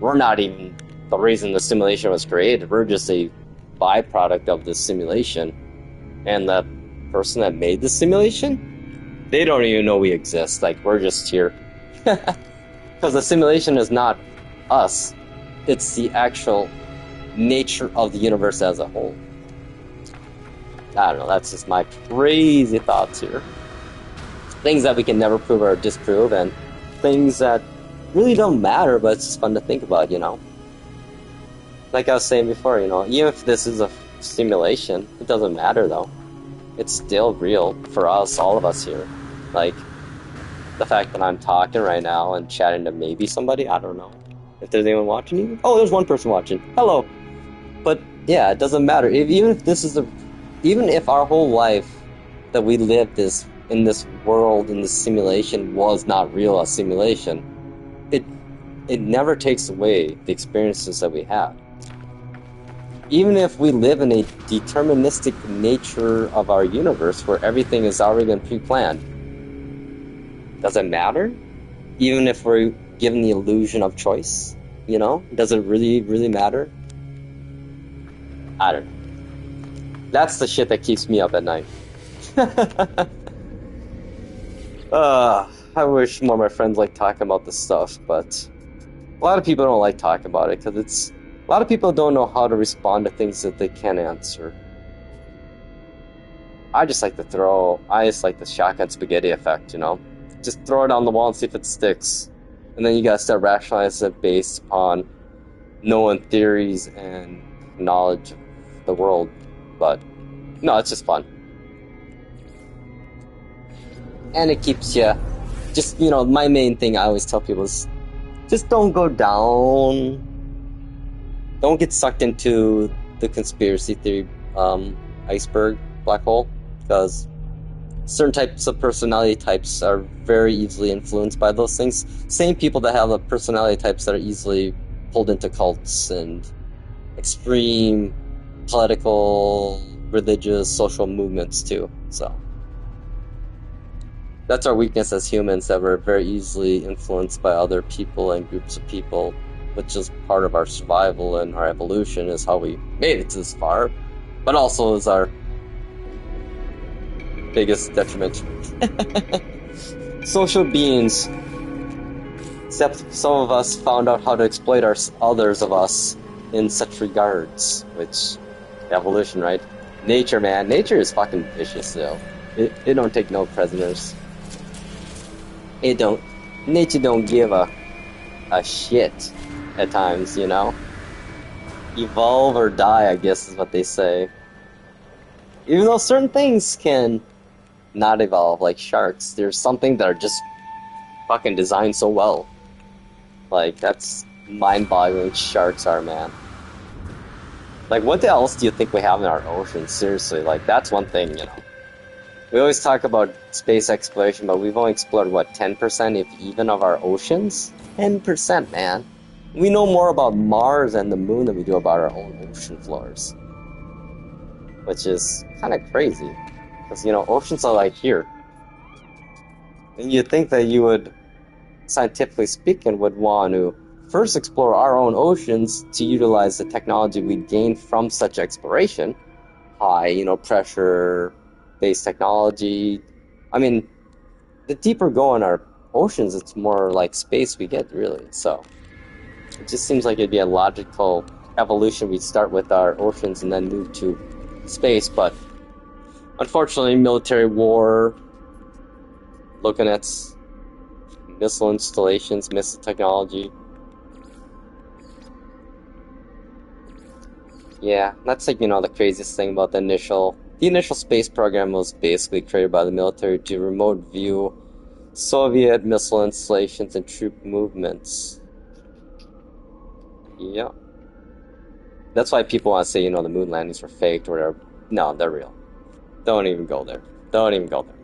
we're not even the reason the simulation was created. We're just a byproduct of this simulation. And the person that made the simulation, they don't even know we exist. Like, we're just here. Because the simulation is not us. It's the actual nature of the universe as a whole. I don't know, that's just my crazy thoughts here. Things that we can never prove or disprove, and things that really don't matter, but it's just fun to think about, you know? Like I was saying before, you know, even if this is a simulation, it doesn't matter though. It's still real for us, all of us here. Like, the fact that I'm talking right now and chatting to maybe somebody, I don't know if there's anyone watching you. Oh, there's one person watching. Hello. But yeah, it doesn't matter. Even if our whole life that we lived in this world, in this simulation, was not real, a simulation, it never takes away the experiences that we have. Even if we live in a deterministic nature of our universe where everything has already been pre-planned, does it matter? Even if we're given the illusion of choice, you know? Does it really, really matter? I don't know. That's the shit that keeps me up at night. I wish more of my friends like talking about this stuff, but a lot of people don't like talking about it because a lot of people don't know how to respond to things that they can't answer. I just like the shotgun spaghetti effect, you know? Just throw it on the wall and see if it sticks. And then you gotta start rationalizing it based upon known theories and knowledge of the world. But no, it's just fun. And it keeps you, just, you know, my main thing I always tell people is just don't go down. Don't get sucked into the conspiracy theory iceberg, black hole, because certain types of personality types are very easily influenced by those things. Same people that have the personality types that are easily pulled into cults and extreme political, religious, social movements too. So that's our weakness as humans, that we're very easily influenced by other people and groups of people, which is part of our survival and our evolution, is how we made it this far, but also is our biggest detriment. Social beings, except some of us found out how to exploit others of us in such regards, which, evolution, right? Nature, man, nature is fucking vicious though. It don't take no prisoners. Nature don't give a shit at times, you know? Evolve or die, I guess is what they say. Even though certain things can not evolve, like sharks, there's something that are just fucking designed so well. Like, that's mind-boggling. Sharks are, man. Like, what else do you think we have in our oceans? Seriously, like, that's one thing, you know. We always talk about space exploration, but we've only explored, what, 10%, if even, of our oceans? 10%, man. We know more about Mars and the moon than we do about our own ocean floors. Which is kind of crazy. Because, you know, oceans are like here. And you'd think that you would, scientifically speaking, would want to first explore our own oceans to utilize the technology we gain from such exploration. High, you know, pressure-based technology. I mean, the deeper go in our oceans, it's more like space we get, really. So, it just seems like it'd be a logical evolution. We'd start with our oceans and then move to space, but Unfortunately, military war, looking at missile installations, missile technology. Yeah, that's like, the craziest thing about the initial space program was basically created by the military to remote view Soviet missile installations and troop movements. Yeah. That's why people want to say, the moon landings were faked or whatever. No, they're real. Don't even go there. Don't even go there.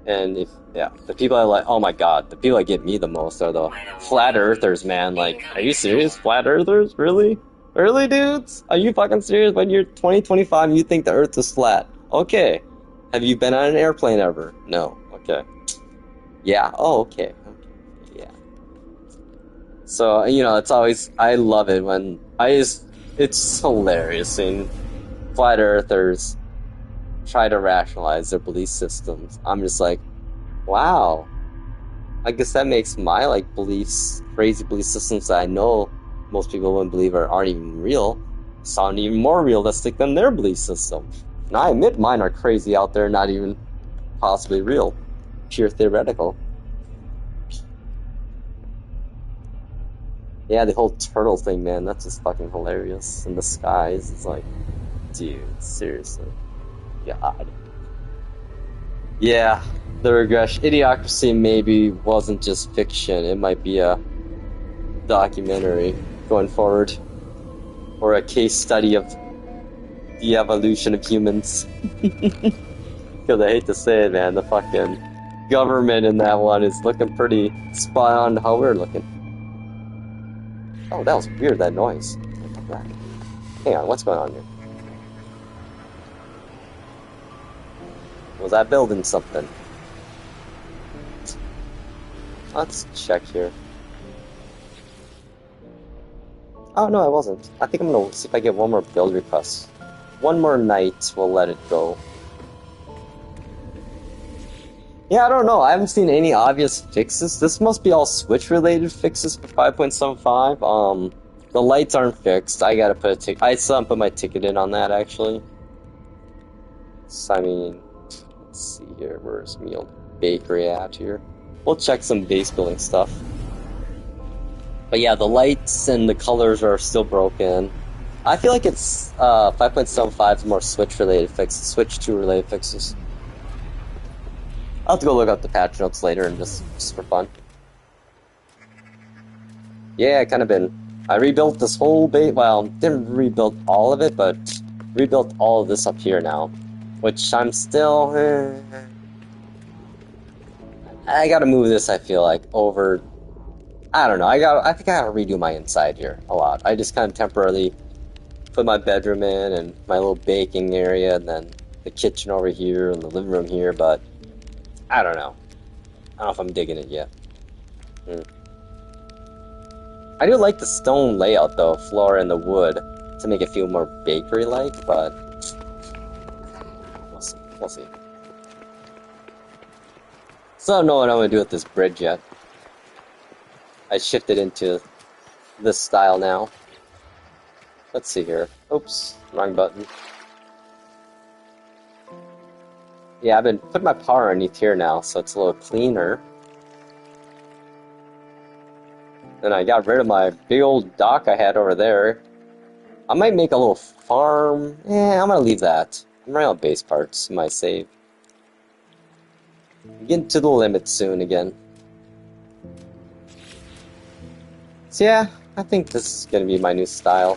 And the people that oh my god, the people that get me the most are the flat earthers, man. Like, are you serious? Flat earthers? Really? Really, dudes? Are you fucking serious? When you're 2025 and you think the earth is flat? Okay. Have you been on an airplane ever? No. Okay. Yeah. Oh, okay. Okay. Yeah. So, it's always, I love it when, it's hilarious seeing flat earthers try to rationalize their belief systems. I'm just like, wow. I guess that makes my beliefs, crazy belief systems that I know most people wouldn't believe aren't even real, sound even more realistic than their belief system. And I admit mine are crazy out there, not even possibly real, pure theoretical. Yeah, the whole turtle thing, man, that's just fucking hilarious. In the skies, it's like, dude, seriously. God. Yeah, the regression. Idiocracy maybe wasn't just fiction. It might be a documentary going forward. Or a case study of the evolution of humans. Because I hate to say it, man, the fucking government in that one is looking pretty spot on how we're looking. Oh, that was weird, that noise. Hang on, what's going on here? Was that building something? Let's check here. Oh, no, I wasn't. I think I'm gonna see if I get one more build request. One more night, we'll let it go. Yeah, I don't know. I haven't seen any obvious fixes. This must be all Switch-related fixes for 5.75. The lights aren't fixed. I gotta put a ticket. I still haven't put my ticket in on that, actually. So, I mean... Let's see here, where's Meal Bakery at here? We'll check some base building stuff. But yeah, the lights and the colors are still broken. I feel like it's 5.75 is more Switch related fixes, Switch 2 related fixes. I'll have to go look up the patch notes later and just for fun. Yeah, I kind of been. I rebuilt this whole base. Well, didn't rebuild all of it, but rebuilt all of this up here now. Which I'm still... I gotta move this, I feel like, over... I don't know, I think I gotta redo my inside here a lot. I just kind of temporarily put my bedroom in, and my little baking area, and then the kitchen over here, and the living room here, but... I don't know. I don't know if I'm digging it yet. I do like the stone layout, though, floor and the wood, to make it feel more bakery-like, but... We'll see. So I don't know what I'm going to do with this bridge yet. I shifted into this style now. Let's see here. Oops, wrong button. Yeah, I've been putting my power underneath here now, so it's a little cleaner. Then I got rid of my big old dock I had over there. I might make a little farm. I'm going to leave that. I'm running out of base parts in my save. Getting to the limit soon again. So yeah, I think this is going to be my new style.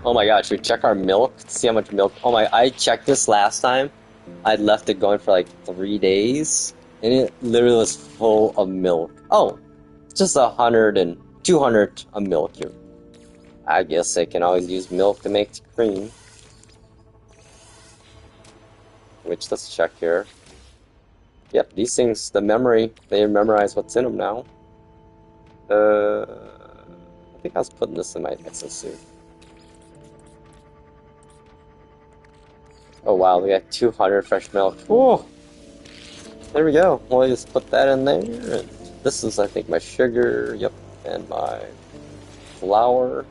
Oh my god, should we check our milk to see how much milk? Oh my, I checked this last time. I'd left it going for like 3 days. And it literally was full of milk. Oh, just 100 and 200 of milk here. I guess they can always use milk to make cream. Which, let's check here. Yep, these things, the memory, they memorize what's in them now. I think I was putting this in my SSU. Oh wow, we got 200 fresh milk. Oh, there we go. We'll just put that in there. And this is, I think, my sugar. Yep, and my flour.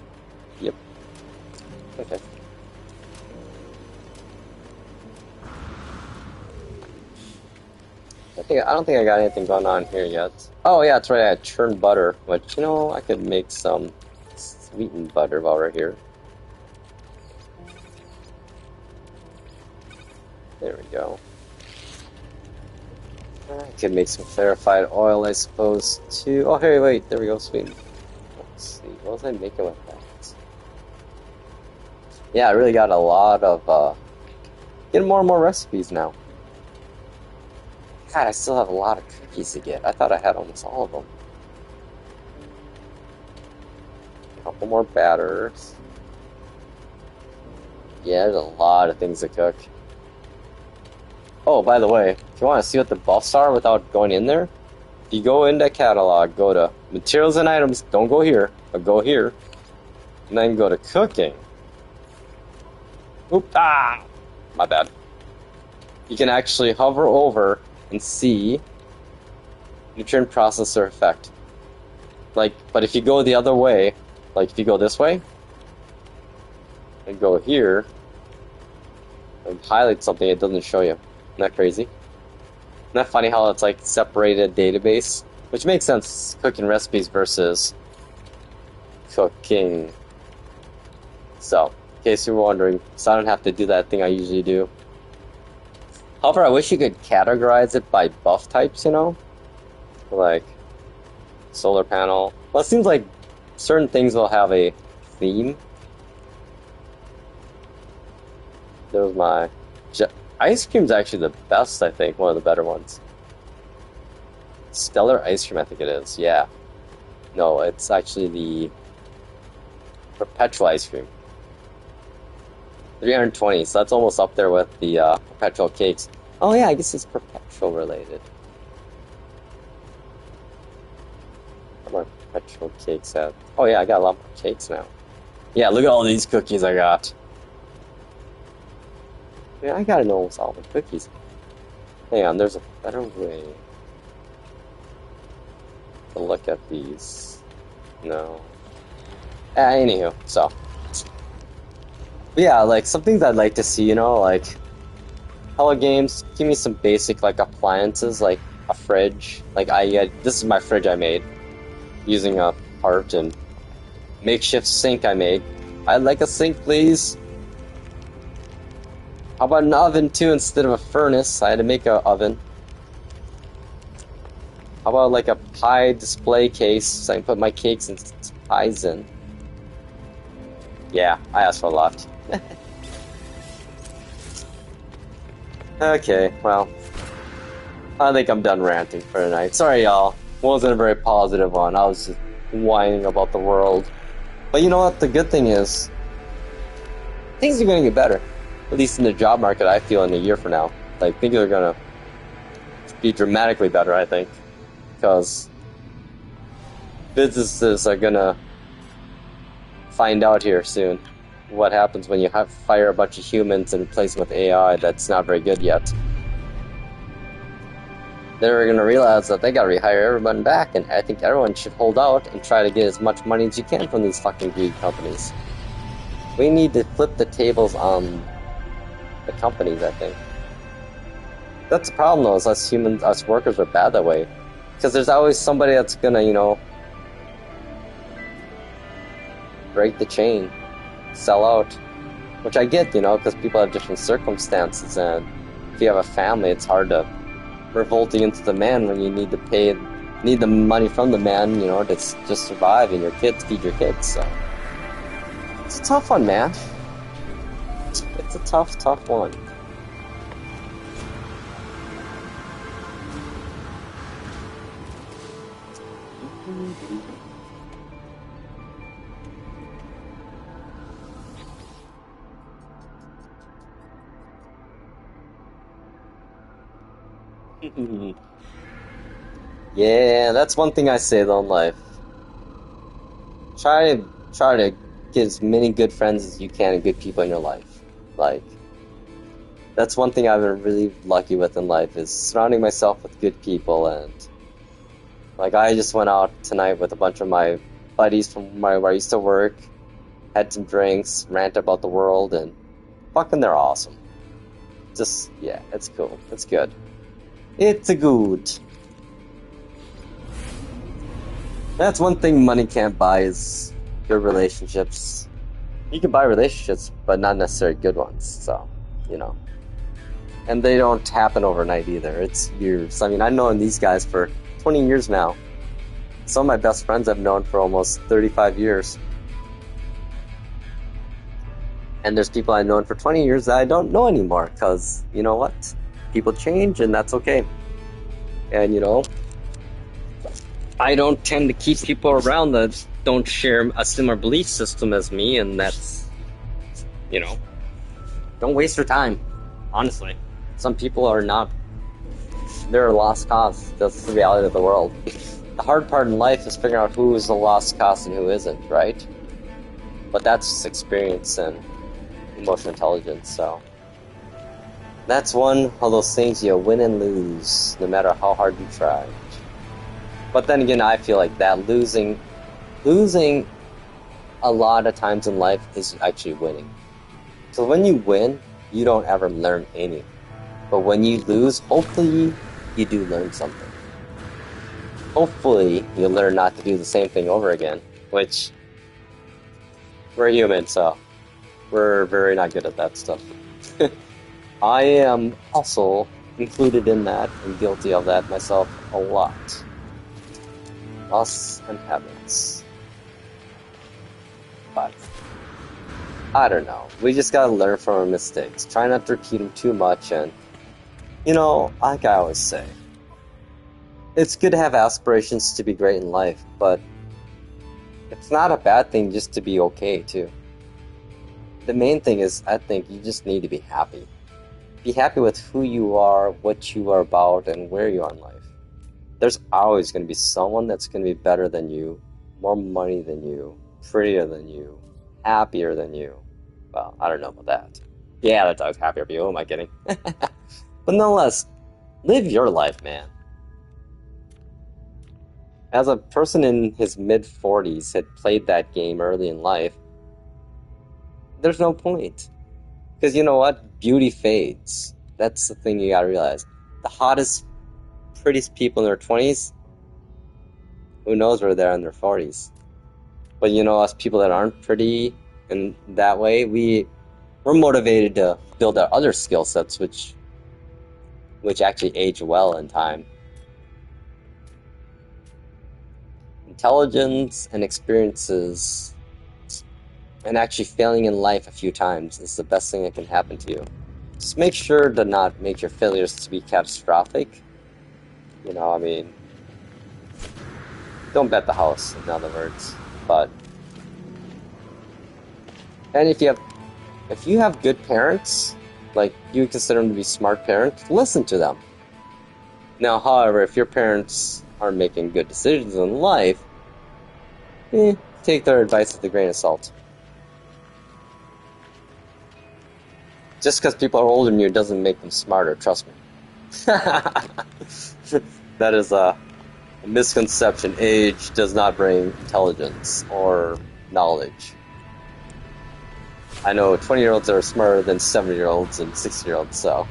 Yep. Okay. I don't think I got anything going on here yet. Oh yeah, that's right. I churned butter, which I could make some sweetened butter while we're here. There we go. I could make some clarified oil, I suppose, too. Oh, hey, wait, there we go, sweetened. Let's see, what was I making with that? Yeah, I really got a lot of, getting more and more recipes now. God, I still have a lot of cookies to get. I thought I had almost all of them. A couple more batters. Yeah, there's a lot of things to cook. Oh, by the way, if you want to see what the buffs are without going in there, if you go into catalog, go to materials and items, don't go here, but go here, and then go to cooking. Oop, my bad. You can actually hover over and see nutrient processor effect. But if you go the other way, like if you go this way, and go here, and highlight something, it doesn't show you. Isn't that crazy? Isn't that funny how it's like separated database? Which makes sense, cooking recipes versus cooking. So, in case you were wondering, so I don't have to do that thing I usually do. However, I wish you could categorize it by buff types, Like, solar panel. Well, it seems like certain things will have a theme. There's my... Ice cream's actually the best, I think. One of the better ones. Stellar ice cream, I think it is. Yeah. No, it's actually the perpetual ice cream. 320, so that's almost up there with the perpetual cakes. Oh yeah, I guess it's perpetual related. How about perpetual cakes at? Oh yeah, I got a lot more cakes now. Yeah, look at all these cookies I got. Yeah, I gotta know almost all the cookies. Hang on, there's a better way to look at these. No. Anywho, so. But yeah, like, some things I'd like to see, like, Hello Games, give me some basic, like, appliances, like a fridge. Like, this is my fridge I made, using a part and makeshift sink I made. I'd like a sink, please. How about an oven, too, instead of a furnace? I had to make an oven. How about, like, a pie display case so I can put my cakes and pies in? Yeah, I asked for a lot. Okay, well, I think I'm done ranting for tonight. Sorry, y'all. Wasn't a very positive one. I was just whining about the world. But you know what? The good thing is, things are going to get better. At least in the job market, I feel in a year from now. Like, things are going to be dramatically better, I think. Because businesses are going to find out here soon what happens when you fire a bunch of humans and replace them with AI that's not very good yet. They're going to realize that they got to rehire everyone back, and I think everyone should hold out and try to get as much money as you can from these fucking greed companies. We need to flip the tables on the companies, I think. That's the problem, though, is us workers are bad that way. Because there's always somebody that's gonna, break the chain, sell out. Which I get, because people have different circumstances, and if you have a family, it's hard to revolt against the man when you need the money from the man, to just survive, and feed your kids, so. It's a tough one, man. It's a tough one. Yeah, that's one thing I say though in life. Try to get as many good friends as you can and good people in your life. Like, that's one thing I've been really lucky with in life, is surrounding myself with good people. And like, I just went out tonight with a bunch of my buddies from where I used to work, had some drinks, rant about the world, and fucking they're awesome. Just, yeah, it's cool. It's good. It's a good. That's one thing money can't buy is good relationships. You can buy relationships, but not necessarily good ones, so, you know. And they don't happen overnight either. It's years. I mean, I've known these guys for 20 years now. Some of my best friends I've known for almost 35 years. And there's people I've known for 20 years that I don't know anymore, because, you know what? People change, and that's okay. And, you know, I don't tend to keep people around that don't share a similar belief system as me, and that's, you know, don't waste your time, honestly. Some people are not, they're a lost cause. That's the reality of the world. The hard part in life is figuring out who is a lost cause and who isn't, right? But that's just experience and emotional intelligence, so. That's one of those things you win and lose, no matter how hard you try. But then again, I feel like that losing a lot of times in life is actually winning. So when you win, you don't ever learn anything. But when you lose, hopefully you do learn something. Hopefully you learn not to do the same thing over again, which we're human, so we're very not good at that stuff. I am also included in that and guilty of that myself a lot. Loss and habits. But I don't know. We just gotta learn from our mistakes. Try not to repeat them too much, and you know, like I always say, it's good to have aspirations to be great in life, but it's not a bad thing just to be okay too. The main thing is, I think you just need to be happy. Be happy with who you are, what you are about, and where you are in life. There's always going to be someone that's going to be better than you, more money than you, prettier than you, happier than you. Well, I don't know about that. Yeah, that dog's happier than you. Who am I kidding? But nonetheless, live your life, man. As a person in his mid-40s had played that game early in life, there's no point. Because you know what? Beauty fades. That's the thing you gotta realize. The hottest, prettiest people in their 20s, who knows where they're in their 40s. But you know, us people that aren't pretty in that way, we're motivated to build our other skill sets, which actually age well in time. Intelligence and experiences, and actually failing in life a few times is the best thing that can happen to you. Just make sure to not make your failures to be catastrophic. You know, I mean, don't bet the house, in other words. But, and if you have good parents, like you consider them to be smart parents, listen to them. Now, however, if your parents aren't making good decisions in life, take their advice with a grain of salt. Just because people are older than you doesn't make them smarter, trust me. That is a misconception. Age does not bring intelligence or knowledge. I know 20-year-olds are smarter than 70-year-olds and 60-year-olds, so.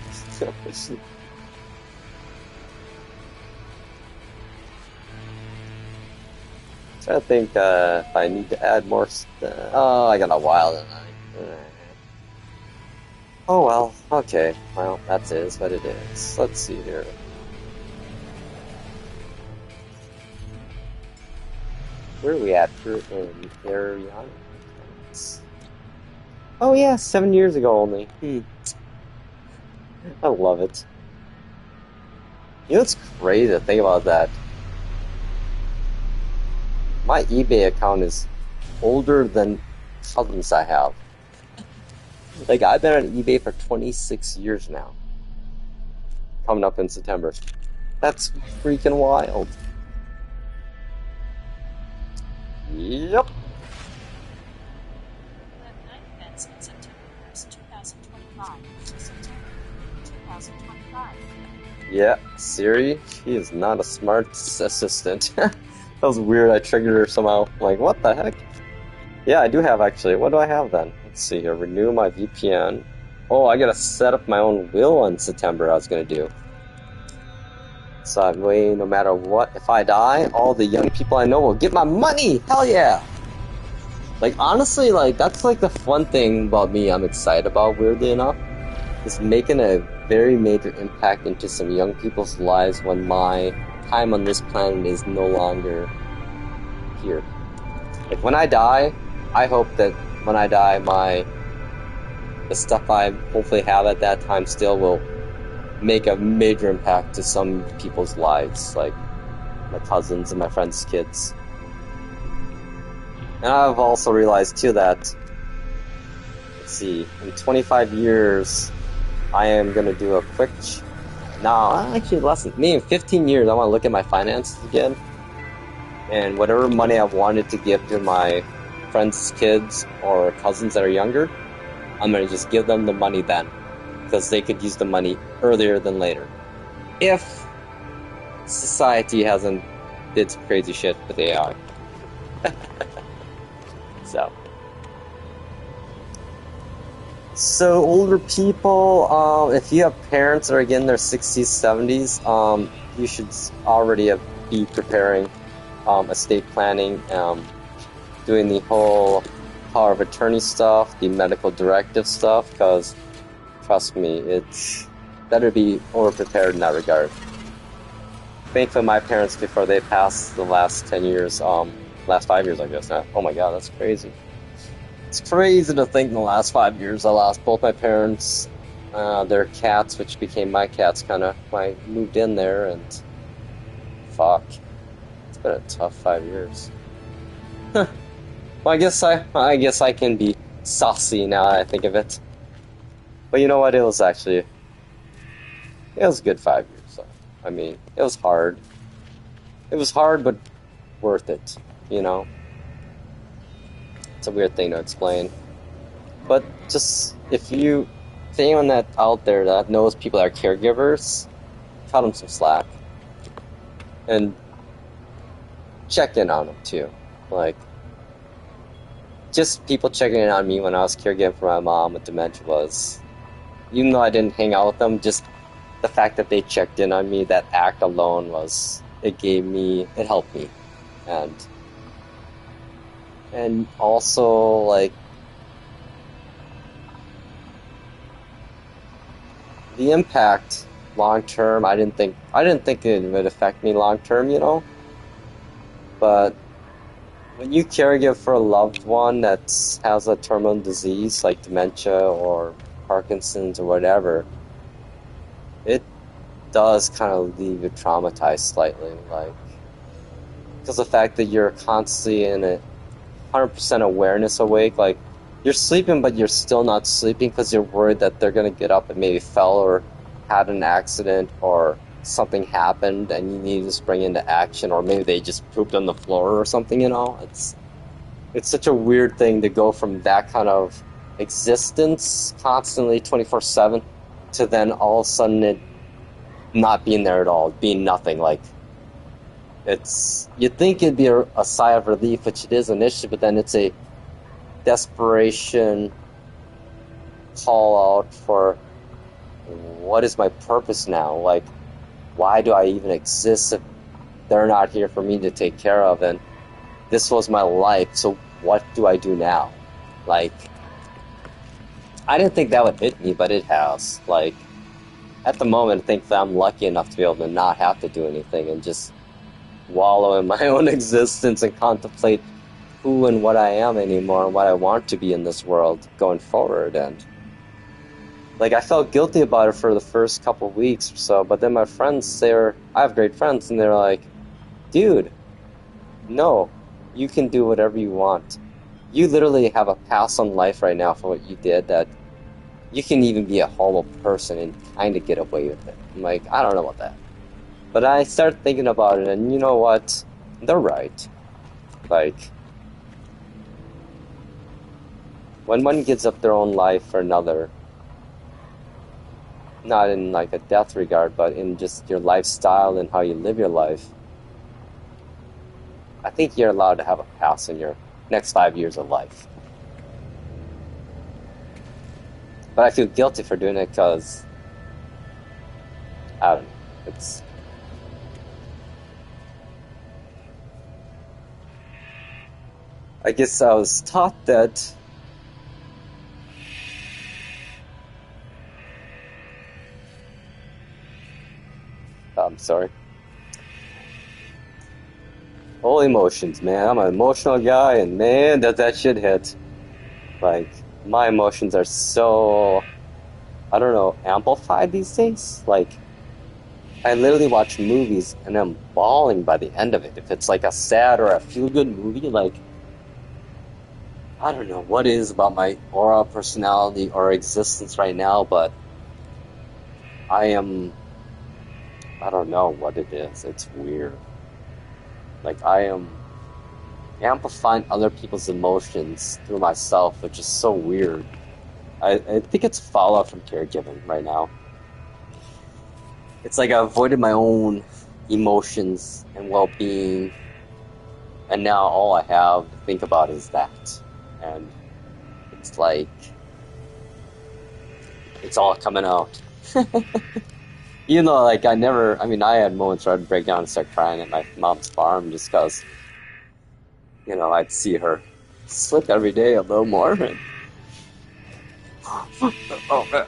I think if I need to add more stuff. Oh, I got a while tonight. Oh well, okay. Well, that is what it is. Let's see here. Where are we at? We're in Ariana. Oh yeah, 7 years ago only. I love it. You know, it's crazy to think about that. My eBay account is older than cousins I have. Like, I've been on eBay for 26 years now. Coming up in September. That's freaking wild. Yep. Yeah, Siri, she is not a smart assistant. That was weird, I triggered her somehow. Like, what the heck? Yeah, I do have actually. What do I have then? Let's see here. Renew my VPN. Oh, I gotta set up my own will in September. I was gonna do. So that way, no matter what, if I die, all the young people I know will get my money. Hell yeah! Like honestly, like that's like the fun thing about me. I'm excited about. Weirdly enough, is making a very major impact into some young people's lives when my time on this planet is no longer here. Like when I die, I hope that when I die, the stuff I hopefully have at that time still will make a major impact to some people's lives, like my cousins and my friends' kids. And I've also realized too that, let's see, in 25 years, I am gonna do a quick. No, actually less than maybe in 15 years, I want to look at my finances again, and whatever money I've wanted to give to my friends' kids or cousins that are younger, I'm gonna just give them the money then, because they could use the money earlier than later, if society hasn't did some crazy shit with AI. So older people, if you have parents that are in their 60s, 70s, you should already be preparing estate planning, doing the whole power of attorney stuff, the medical directive stuff, because trust me, it's better be over-prepared in that regard. Thankfully, my parents, before they passed the last 10 years, last 5 years, I guess. Oh my god, that's crazy. It's crazy to think in the last 5 years I lost both my parents, their cats, which became my cats, kind of. I moved in there, and fuck, it's been a tough 5 years. Well, I guess I can be saucy now that I think of it. But you know what? It was a good 5 years. So, I mean, it was hard. It was hard, but worth it. You know. It's a weird thing to explain. But just, if anyone that out there that knows people that are caregivers, cut them some slack. And check in on them too. Like, just people checking in on me when I was caregiving for my mom with dementia was, even though I didn't hang out with them, just the fact that they checked in on me, that act alone it helped me. And also, like, the impact long term, I didn't think it would affect me long term, you know? But when you caregive for a loved one that has a terminal disease like dementia or Parkinson's or whatever, it does kind of leave you traumatized slightly, like, because the fact that you're constantly in a 100% awareness awake, like, you're sleeping but you're still not sleeping because you're worried that they're going to get up and maybe fell or had an accident or something happened and you need to spring into action, or maybe they just pooped on the floor or something, you know. It's such a weird thing to go from that kind of existence constantly 24/7 to then all of a sudden it not being there at all, being nothing. Like, you'd think it'd be a sigh of relief, which it is initially, but then it's a desperation call out for, what is my purpose now? Like, why do I even exist if they're not here for me to take care of? And this was my life, so what do I do now? Like, I didn't think that would hit me, but it has. Like, at the moment, I think that I'm lucky enough to be able to not have to do anything and just wallow in my own existence and contemplate who and what I am anymore and what I want to be in this world going forward. And like, I felt guilty about it for the first couple of weeks or so, but then my friends, I have great friends, and they're like, dude, no, you can do whatever you want. You literally have a pass on life right now for what you did, that you can even be a horrible person and kind of get away with it. I'm like, I don't know about that. But I started thinking about it, and you know what? They're right. Like, when one gives up their own life for another, not in like a death regard, but in just your lifestyle and how you live your life, I think you're allowed to have a pass in your next 5 years of life. But I feel guilty for doing it because, I don't know, it's... I guess I was taught that I'm sorry. All emotions, man. I'm an emotional guy, and man, does that shit hit. Like, my emotions are so, I don't know, amplified these days. Like, I literally watch movies and I'm bawling by the end of it. If it's like a sad or a feel-good movie, like, I don't know what it is about my aura, personality, or existence right now, but I don't know what it is. It's weird. Like, I am amplifying other people's emotions through myself, which is so weird. I think it's fallout from caregiving right now. It's like I avoided my own emotions and well-being, and now all I have to think about is that. And it's like, it's all coming out. Even though, like, I had moments where I'd break down and start crying at my mom's farm just because, I'd see her slip every day a little more. And, oh, man.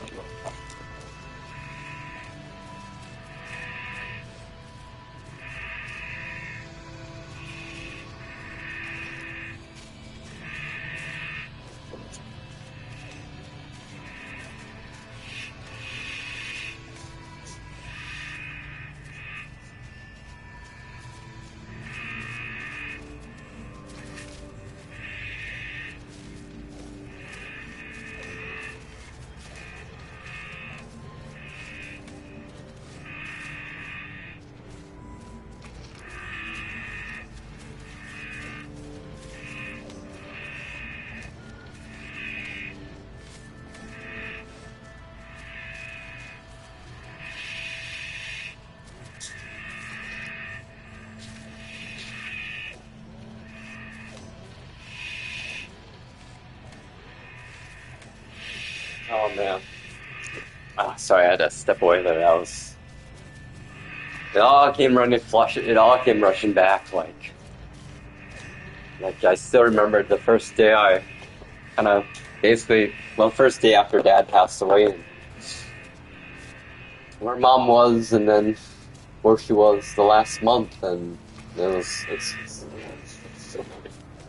Oh, man. Sorry, I had to step away there. It all came rushing back, like I still remember the first day I kind of, first day after Dad passed away, and where Mom was, and then where she was the last month, and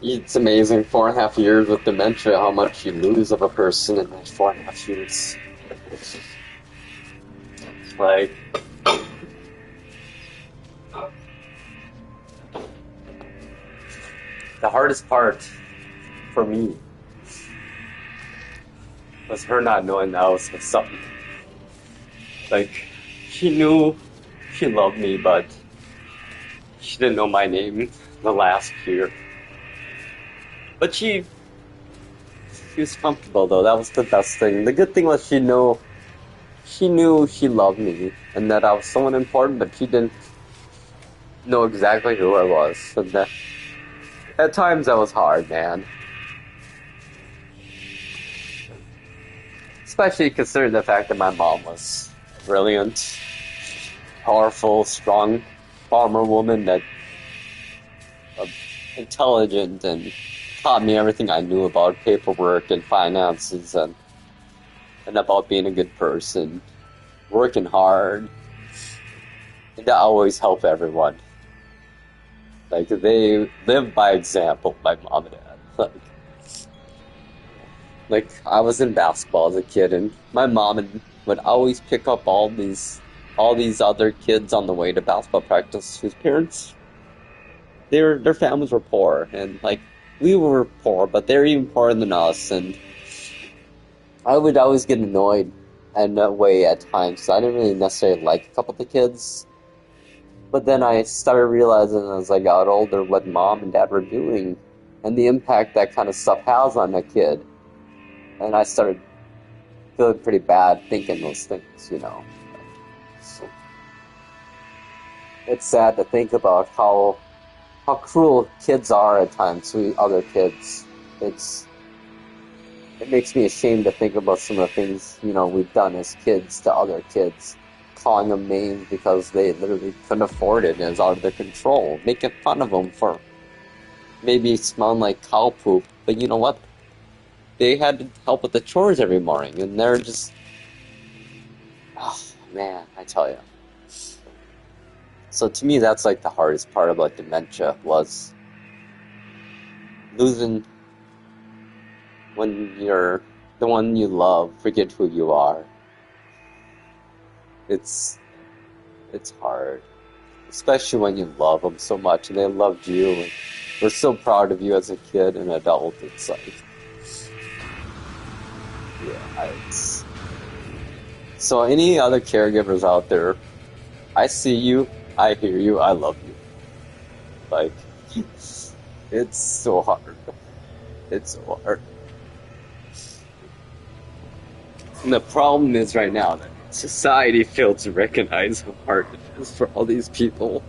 it's amazing, 4.5 years with dementia, how much you lose of a person in that 4.5 years. Like, the hardest part for me was her not knowing that I was something. Like, she knew she loved me, but she didn't know my name the last year. But she was comfortable, though. That was the best thing. The good thing was she knew she loved me and that I was someone important, but she didn't know exactly who I was. And that, at times that was hard, man. Especially considering the fact that my mom was brilliant, powerful, strong farmer woman that intelligent and taught me everything I knew about paperwork and finances and about being a good person, working hard, and to always help everyone. Like, they live by example, my mom and dad. Like I was in basketball as a kid, and my mom would always pick up all these other kids on the way to basketball practice whose parents, their families were poor, and like we were poor, but they're even poorer than us, and I would always get annoyed in a way at times. So I didn't really necessarily like a couple of the kids. But then I started realizing as I got older what mom and dad were doing and the impact that kind of stuff has on a kid. And I started feeling pretty bad thinking those things, So it's sad to think about how how cruel kids are at times to other kids. It makes me ashamed to think about some of the things, we've done as kids to other kids, calling them names because they literally couldn't afford it and it's out of their control, making fun of them for maybe smelling like cow poop. But you know what? They had to help with the chores every morning, and they're just, oh man, I tell you. So to me, that's like the hardest part about dementia, was losing when you're the one you love, forget who you are. It's hard, especially when you love them so much and they loved you and were so proud of you as a kid and adult. It's like, yeah, so any other caregivers out there, I see you, I hear you, I love you. Like, it's so hard. It's so hard. And the problem is right now that society fails to recognize how hard it is for all these people.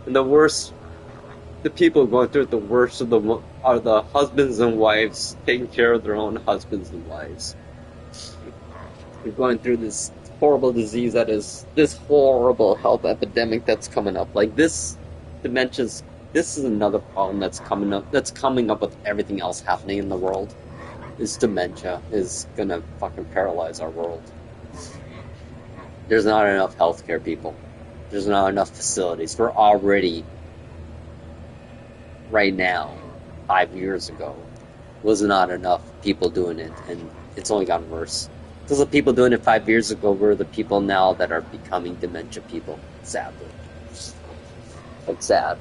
And the people going through it the worst are the husbands and wives taking care of their own husbands and wives. We're going through this horrible disease that is this horrible health epidemic that's coming up. Like this dementia's, this is another problem that's coming up with everything else happening in the world. This dementia is gonna fucking paralyze our world. There's not enough healthcare people. There's not enough facilities. We're already, right now, 5 years ago, was not enough people doing it, and it's only gotten worse. Because the people doing it 5 years ago were the people now that are becoming dementia people, sadly. It's sad.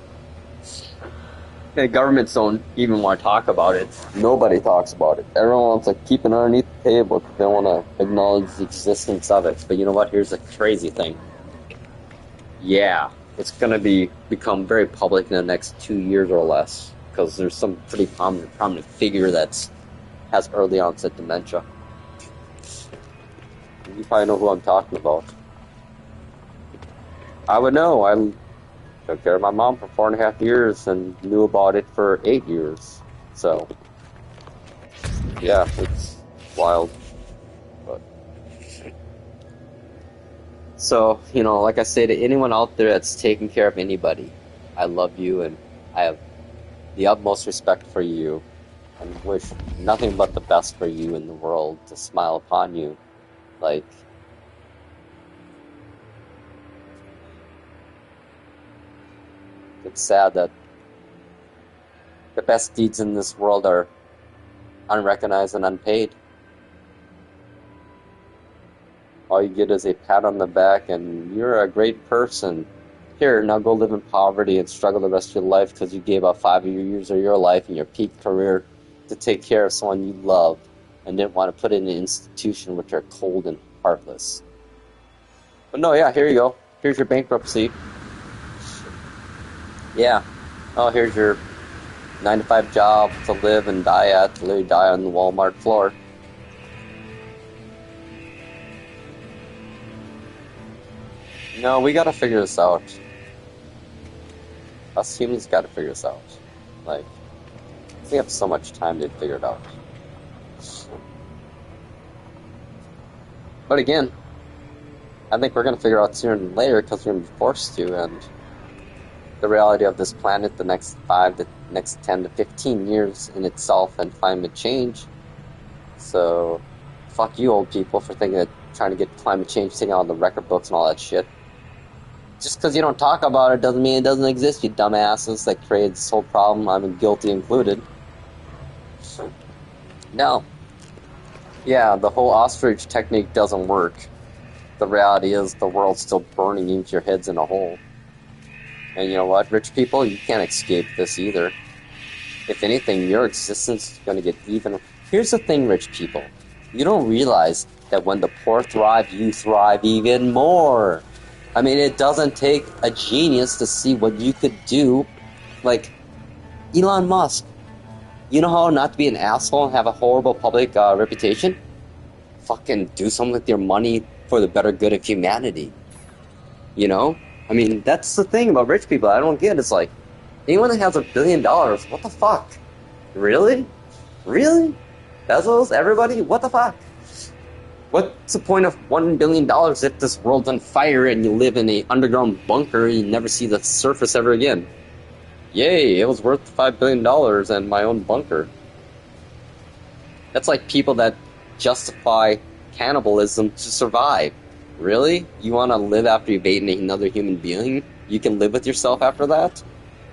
The governments don't even want to talk about it. Nobody talks about it. Everyone wants to keep it underneath the table because they want to acknowledge the existence of it. But you know what? Here's the crazy thing. Yeah, it's going to become very public in the next 2 years or less, because there's some pretty prominent figure that has early onset dementia. You probably know who I'm talking about. I would know. I took care of my mom for 4.5 years and knew about it for 8 years. So, yeah, it's wild. But so, like I say to anyone out there that's taking care of anybody, I love you and I have the utmost respect for you and wish nothing but the best for you in the world, to smile upon you. Like, it's sad that the best deeds in this world are unrecognized and unpaid. All you get is a pat on the back and you're a great person. Here, now go live in poverty and struggle the rest of your life because you gave up 5 years of your life and your peak career to take care of someone you love and didn't want to put it in an institution which are cold and heartless. But no, yeah, here you go. Here's your bankruptcy. Yeah. Oh, here's your 9-to-5 job to live and die at, literally die on the Walmart floor. No, we gotta figure this out. Us humans gotta figure this out. Like, we have so much time to figure it out. But again, I think we're gonna figure out sooner than later because we're gonna be forced to, and the reality of this planet, the next 10 to 15 years in itself, and climate change. So, fuck you old people for thinking that trying to get climate change taken out of the record books and all that shit. Just because you don't talk about it doesn't mean it doesn't exist, you dumbasses that created this whole problem, I'm guilty included. No. Yeah, the whole ostrich technique doesn't work. The reality is the world's still burning into your heads in a hole. And you know what, rich people, you can't escape this either. If anything, your existence is going to get even... Here's the thing, rich people. You don't realize that when the poor thrive, you thrive even more. I mean, it doesn't take a genius to see what you could do. Like, Elon Musk. You know how not to be an asshole and have a horrible public reputation? Fucking do something with your money for the better good of humanity. You know? I mean, that's the thing about rich people I don't get. It's like, anyone that has $1 billion, what the fuck? Really? Really? Bezos? Everybody? What the fuck? What's the point of $1 billion if this world's on fire and you live in a underground bunker and you never see the surface ever again? Yay, it was worth $5 billion and my own bunker. That's like people that justify cannibalism to survive. Really? You want to live after you've eaten another human being? You can live with yourself after that?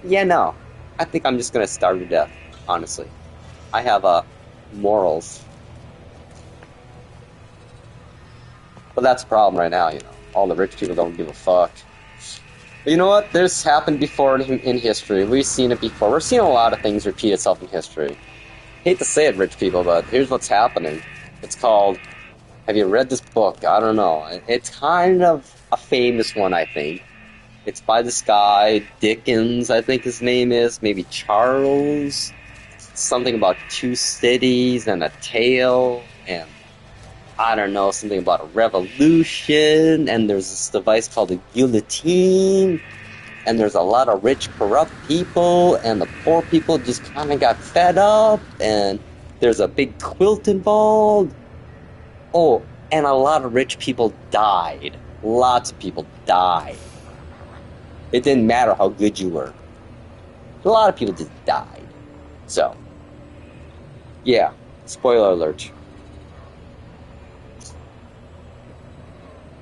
Yeah, no. I think I'm just gonna starve to death, honestly. I have morals. But that's a problem right now, you know. All the rich people don't give a fuck. But you know what? This happened before in history. We've seen it before. We're seeing a lot of things repeat itself in history. Hate to say it, rich people, but here's what's happening. It's called... Have you read this book? I don't know. It's kind of a famous one, I think. It's by this guy, Dickens, I think his name is. Maybe Charles. Something about two cities and a tale. And I don't know, something about a revolution. And there's this device called a guillotine. And there's a lot of rich, corrupt people. And the poor people just kind of got fed up. And there's a big quilt involved. Oh, and a lot of rich people died. Lots of people died. It didn't matter how good you were. A lot of people just died. So, yeah, spoiler alert.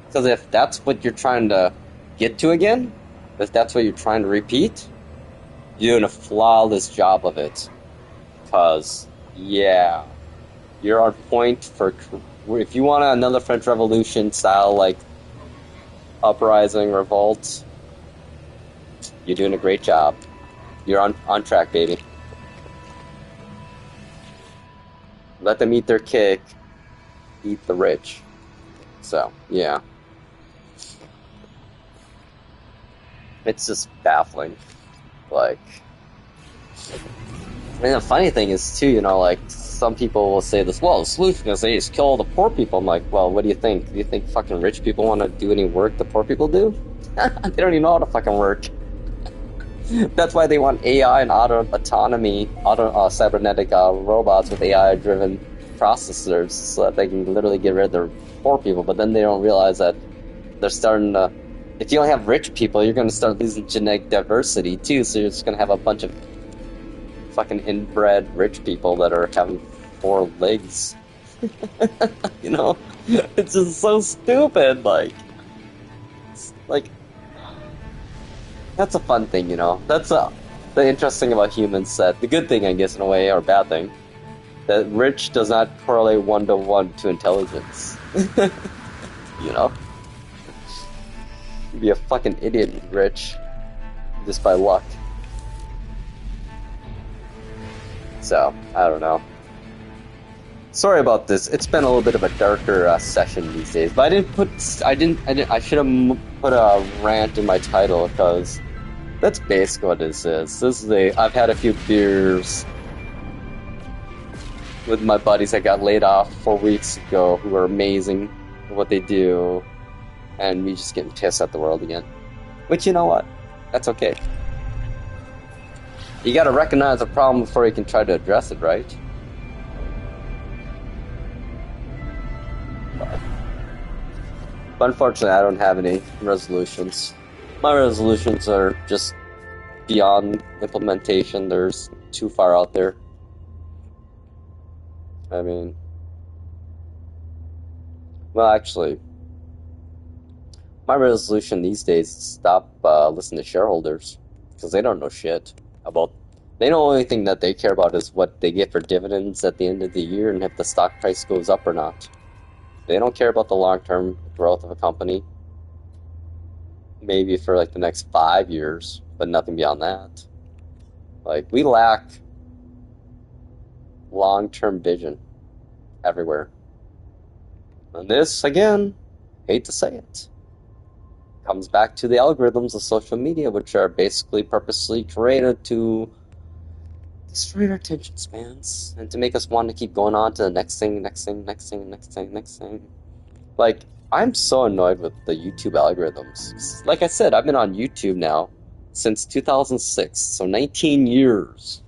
Because if that's what you're trying to get to again, if that's what you're trying to repeat, you're doing a flawless job of it. Because, yeah, you're on point for... If you want another French Revolution style, like, uprising, revolt, you're doing a great job. You're on track, baby. Let them eat their cake. Eat the rich. So, yeah. It's just baffling. Like... I mean, the funny thing is, too, you know, like, some people will say this, well, the solution is they just kill all the poor people. I'm like, well, what do you think? Do you think fucking rich people want to do any work the poor people do? They don't even know how to fucking work. That's why they want AI and autonomy, cybernetic robots with AI-driven processors, so that they can literally get rid of their poor people. But then they don't realize that they're starting to... If you don't have rich people, you're going to start losing genetic diversity, too, so you're just going to have a bunch of fucking inbred rich people that are having 4 legs. You know? It's just so stupid, like... That's a fun thing, you know? That's the interesting about humans, that the good thing, I guess, in a way, or bad thing, that rich does not correlate 1-to-1 to intelligence. You know? You'd be a fucking idiot rich, just by luck. So, I don't know. Sorry about this. It's been a little bit of a darker session these days, but I should have put a rant in my title, because that's basically what this is. I've had a few beers with my buddies that got laid off 4 weeks ago, who are amazing at what they do, and me just getting pissed at the world again. Which, you know what? That's okay. You gotta recognize a problem before you can try to address it, right? But unfortunately, I don't have any resolutions. My resolutions are just beyond implementation. There's too far out there. I mean... Well, actually... My resolution these days is to stop listening to shareholders. Because they don't know shit about... The only thing that they care about is what they get for dividends at the end of the year and if the stock price goes up or not. They don't care about the long-term growth of a company. Maybe for like the next 5 years, but nothing beyond that. Like, we lack long-term vision everywhere. And this, again, hate to say it, comes back to the algorithms of social media, which are basically purposely created to destroy our attention spans and to make us want to keep going on to the next thing, next thing, next thing, next thing, next thing. Like, I'm so annoyed with the YouTube algorithms. Like I said, I've been on YouTube now since 2006, so 19 years.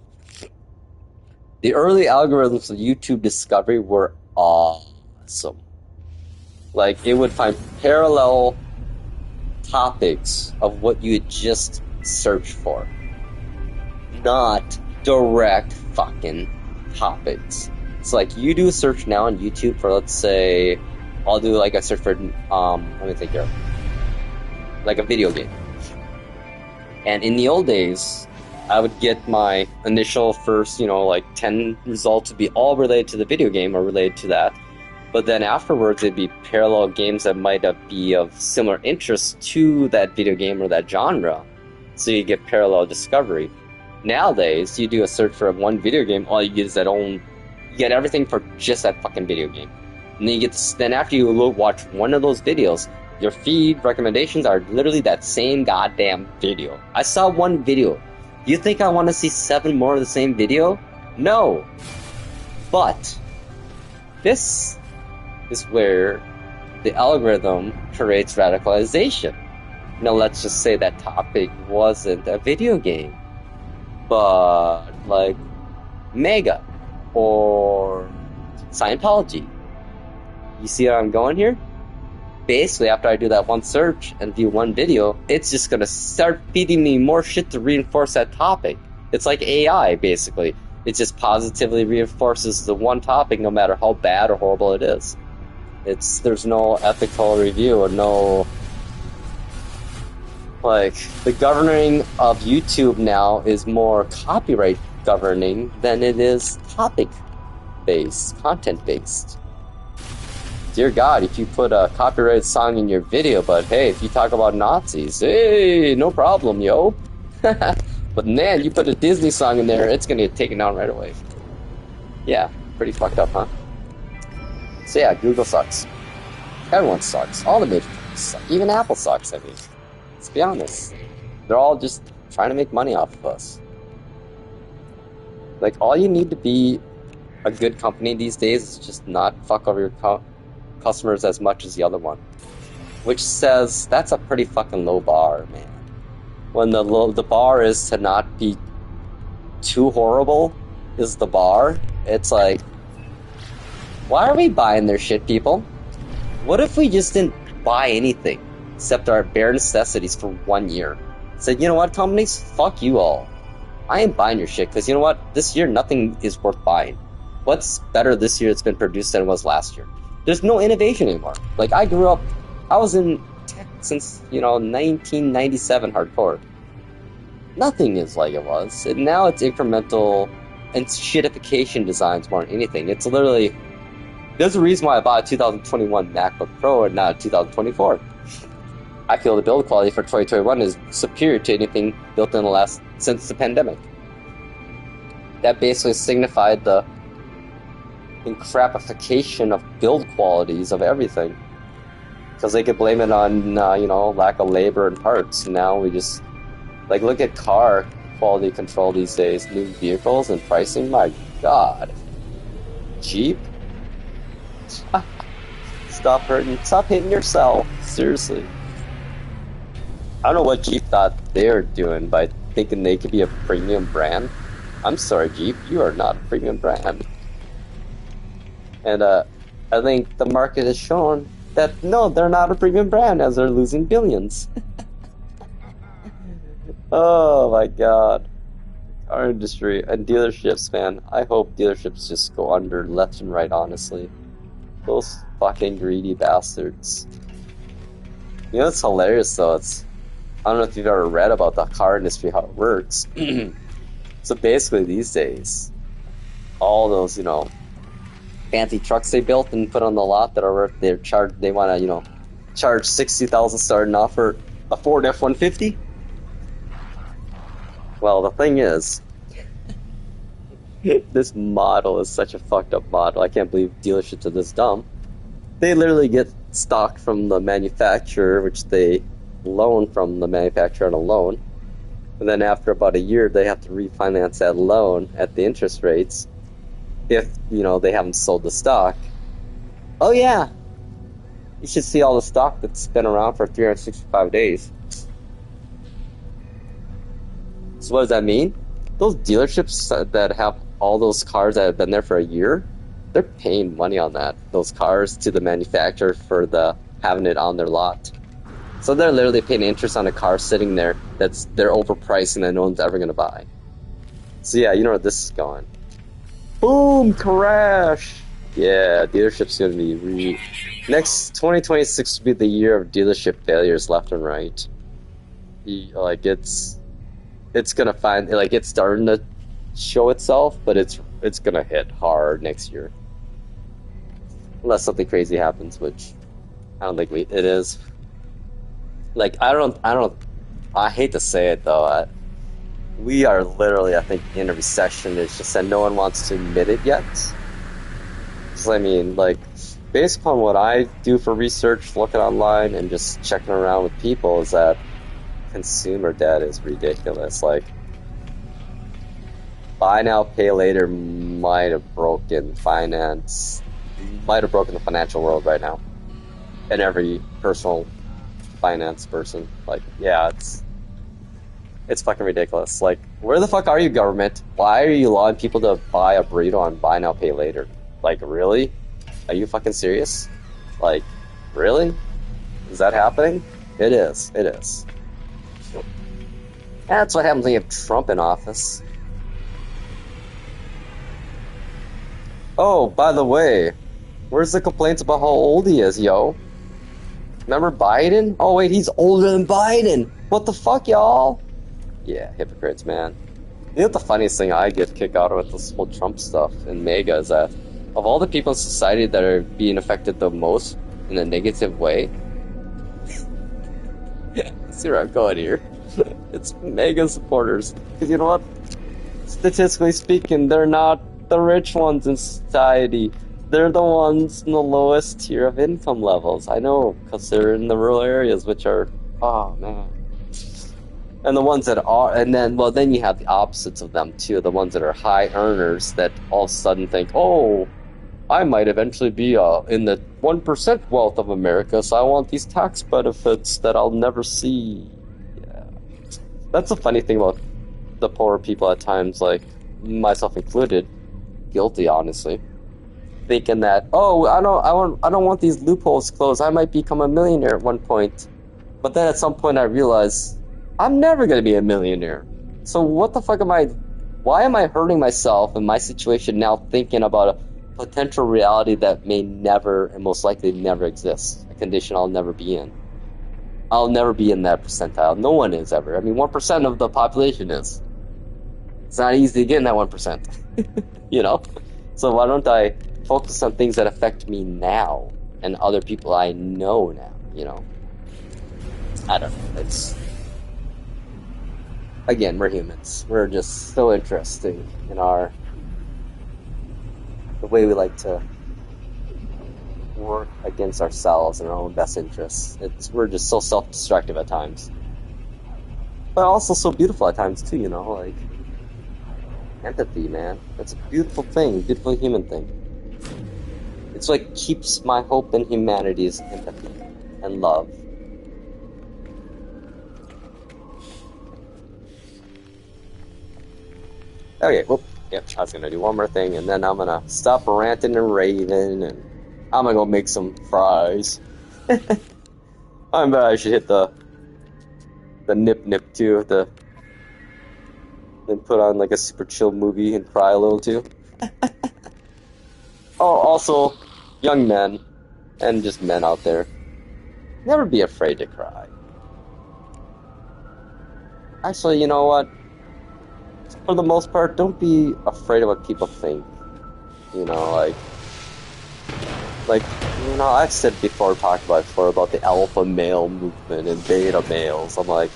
The early algorithms of YouTube discovery were awesome. Like, it would find parallel topics of what you had just searched for. Not direct fucking topics. It's like, you do a search now on YouTube for, let's say, I'll do like a search for, let me think here. Like a video game. And in the old days, I would get my initial first, like 10 results would be all related to the video game or related to that. But then afterwards, it'd be parallel games that might be of similar interest to that video game or that genre. So you get parallel discovery. Nowadays, you do a search for one video game, all you get is you get everything for just that fucking video game. And then then after you watch one of those videos, your feed recommendations are literally that same goddamn video. I saw one video. You think I want to see 7 more of the same video? No. But this is where the algorithm creates radicalization. Now let's just say that topic wasn't a video game, but like Mega or Scientology. You see where I'm going here? Basically, after I do that one search and view one video, it's just gonna start feeding me more shit to reinforce that topic. It's like AI, basically. It just positively reinforces the one topic no matter how bad or horrible it is. There's no ethical review or no... Like, the governing of YouTube now is more copyright governing than it is topic-based, content-based. Dear God, if you put a copyrighted song in your video, but hey, if you talk about Nazis, hey, no problem, yo. But man, you put a Disney song in there, it's gonna get taken down right away. Yeah, pretty fucked up, huh? So yeah, Google sucks. Everyone sucks. All the major companies suck. Even Apple sucks, I mean. Let's be honest. They're all just trying to make money off of us. Like, all you need to be a good company these days is just not fuck over your customers as much as the other one. Which says, that's a pretty fucking low bar, man. When the bar is to not be too horrible is the bar, it's like, why are we buying their shit, people? What if we just didn't buy anything except our bare necessities for 1 year? Said, you know what, companies? Fuck you all. I ain't buying your shit, because you know what? This year, nothing is worth buying. What's better this year that's been produced than it was last year? There's no innovation anymore. Like, I was in tech since, 1997 hardcore. Nothing is like it was. And now it's incremental and shitification designs more than anything. It's literally... There's a reason why I bought a 2021 MacBook Pro and not a 2024. I feel the build quality for 2021 is superior to anything built in since the pandemic. That basically signified the encrapification of build qualities of everything. Because they could blame it on, lack of labor and parts. Now we just, look at car quality control these days. New vehicles and pricing, my God. Jeep? Stop hitting yourself. Seriously. I don't know what Jeep thought they were doing by thinking they could be a premium brand. I'm sorry, Jeep, you are not a premium brand. And I think the market has shown that no, they're not a premium brand as they're losing billions. Oh my God. Car industry and dealerships, man. I hope dealerships just go under left and right, honestly. Those fucking greedy bastards. You know what's hilarious though? I don't know if you've ever read about the car industry, how it works. So basically these days, all those, fancy trucks they built and put on the lot that are they want to, charge $60,000 starting off for a Ford F-150. Well, the thing is, this model is such a fucked up model. I can't believe dealerships are this dumb. They literally get stock from the manufacturer, which they loan from the manufacturer on a loan. And then after about a year, they have to refinance that loan at the interest rates if, they haven't sold the stock. Oh yeah, You should see all the stock that's been around for 365 days. So what does that mean? Those dealerships that have all those cars that have been there for a year, they're paying money on those cars to the manufacturer for having it on their lot. So they're literally paying interest on a car sitting there they're overpriced and that no one's ever gonna buy. So yeah, you know where this is going. Boom! Crash! Yeah, dealership's gonna be next 2026 will be the year of dealership failures left and right. Like it's gonna it's starting to show itself, but it's gonna hit hard next year. Unless something crazy happens, which I don't think it is. Like I hate to say it though, we are literally, I think, in a recession. It's just that no one wants to admit it yet. So I mean, like, based upon what I do for research, looking online and just checking around with people, is that consumer debt is ridiculous. Like, buy now, pay later might have broken the financial world right now. And every personal finance person, like, yeah, it's fucking ridiculous. Like, where the fuck are you, government? Why are you allowing people to buy a burrito on buy now, pay later? Like, really? Are you fucking serious? Like, really? Is that happening? It is. It is. That's what happens when you have Trump in office. Oh, by the way, where's the complaints about how old he is, yo? Remember Biden? Oh wait, he's older than Biden! What the fuck, y'all? Yeah, hypocrites, man. You know what the funniest thing I get kicked out of with this whole Trump stuff and MAGA is that of all the people in society that are being affected the most in a negative way, see where I'm going here. It's MAGA supporters. Because you know what? Statistically speaking, they're not the rich ones in society. They're the ones in the lowest tier of income levels. I know, because they're in the rural areas, which are, oh man. And the ones that are, and then, well, then you have the opposites of them too. The ones that are high earners that all of a sudden think, oh, I might eventually be in the 1% wealth of America, so I want these tax benefits that I'll never see. Yeah. That's the funny thing about the poorer people at times, like myself included, guilty, honestly. Thinking that, oh, I don't want these loopholes closed. I might become a millionaire at one point. But then at some point I realized I'm never going to be a millionaire. So what the fuck why am I hurting myself in my situation now thinking about a potential reality that may never and most likely never exist? A condition I'll never be in. I'll never be in that percentile. No one is ever. I mean, 1% of the population is. It's not easy to get in that 1%. You know? So why don't I focus on things that affect me now and other people I know now, you know? I don't know. It's... Again, we're humans. We're just so interesting in the way we like to work against ourselves and our own best interests. We're just so self-destructive at times. But also so beautiful at times too, you know, like empathy, man. That's a beautiful thing, beautiful human thing. It's what keeps my hope in humanity is empathy and love. Okay, well, yep, I was gonna do one more thing, and then I'm gonna stop ranting and raving, and I'm gonna go make some fries. I should hit the nip too, then put on like a super chill movie and cry a little too. Oh, also, young men, and just men out there, never be afraid to cry. Actually, you know what? For the most part, don't be afraid of what people think. You know, like, you know, I've said before, talked about before, about the alpha male movement and beta males. I'm like,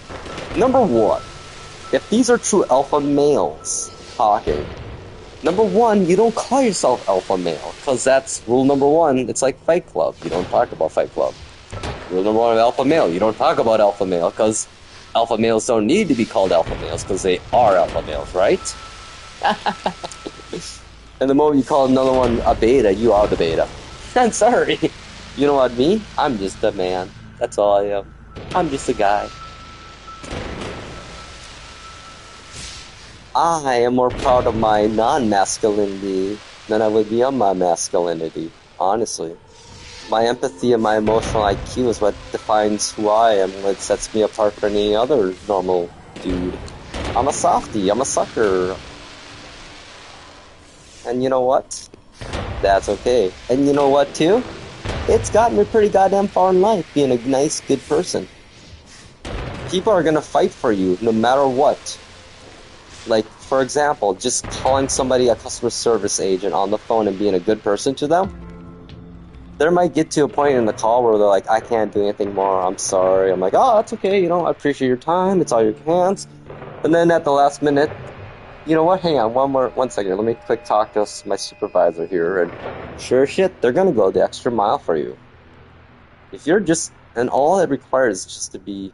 number one, if these are true alpha males talking, number one, you don't call yourself alpha male, because that's rule number one. It's like Fight Club. You don't talk about Fight Club. Rule number one of alpha male, you don't talk about alpha male, because alpha males don't need to be called alpha males, because they are alpha males, right? And the moment you call another one a beta, you are the beta. I'm sorry. You know what, me? I'm just a man. That's all I am. I'm just a guy. I am more proud of my non-masculinity than I would be of my masculinity, honestly. My empathy and my emotional IQ is what defines who I am, what sets me apart from any other normal dude. I'm a softie, I'm a sucker. And you know what? That's okay. And you know what, too? It's gotten me pretty goddamn far in life, being a nice, good person. People are gonna fight for you, no matter what. Like, for example, just calling somebody a customer service agent on the phone and being a good person to them. There might get to a point in the call where they're like, I can't do anything more, I'm sorry. I'm like, oh, that's okay, you know, I appreciate your time, it's all your hands. And then at the last minute, you know what, hang on, one second, let me quick talk to my supervisor here, and sure shit, they're gonna go the extra mile for you. If you're just, and all it requires is just to be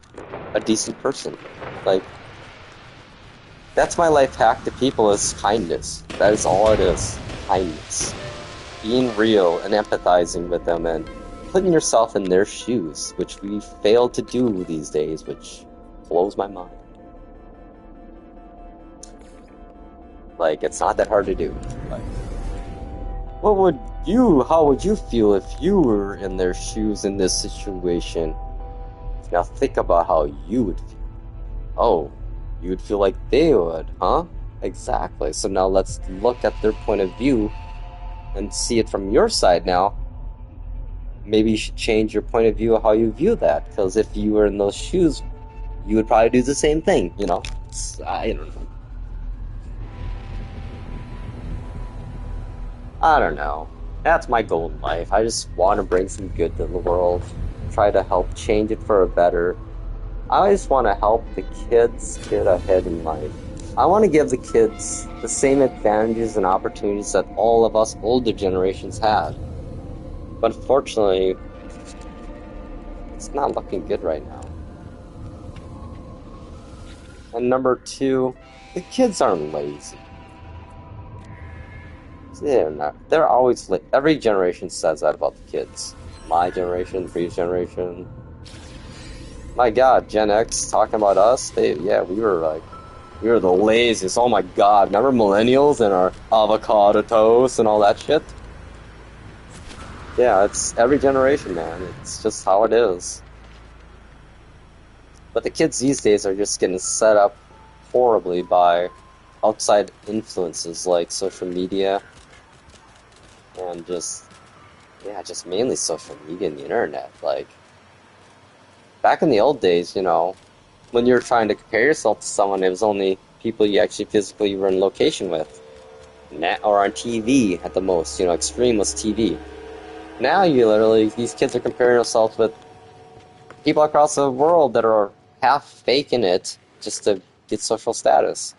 a decent person. Like, that's my life hack to people, is kindness. That is all it is, kindness. Being real and empathizing with them and putting yourself in their shoes, which we fail to do these days, which blows my mind. Like, it's not that hard to do. Like, how would you feel if you were in their shoes in this situation? Now think about how you would feel. Oh, you would feel like they would, huh? Exactly. So now let's look at their point of view and see it from your side now. Maybe you should change your point of view of how you view that, because if you were in those shoes, you would probably do the same thing, you know? I don't know. I don't know. That's my goal in life. I just want to bring some good to the world. Try to help change it for a better. I always want to help the kids get ahead in life. I want to give the kids the same advantages and opportunities that all of us older generations had. But unfortunately, it's not looking good right now. And number two, the kids aren't lazy. They're not. They're always late. Every generation says that about the kids. My generation, the previous generation. My God, Gen X talking about us. We were the laziest. Oh my God, remember millennials and our avocado toast and all that shit? Yeah, it's every generation, man. It's just how it is. But the kids these days are just getting set up horribly by outside influences like social media and just mainly social media and the internet. Like, back in the old days, you know, when you were trying to compare yourself to someone, it was only people you actually physically were in location with. Or on TV at the most, you know, extreme was TV. Now these kids are comparing themselves with people across the world that are half faking it just to get social status.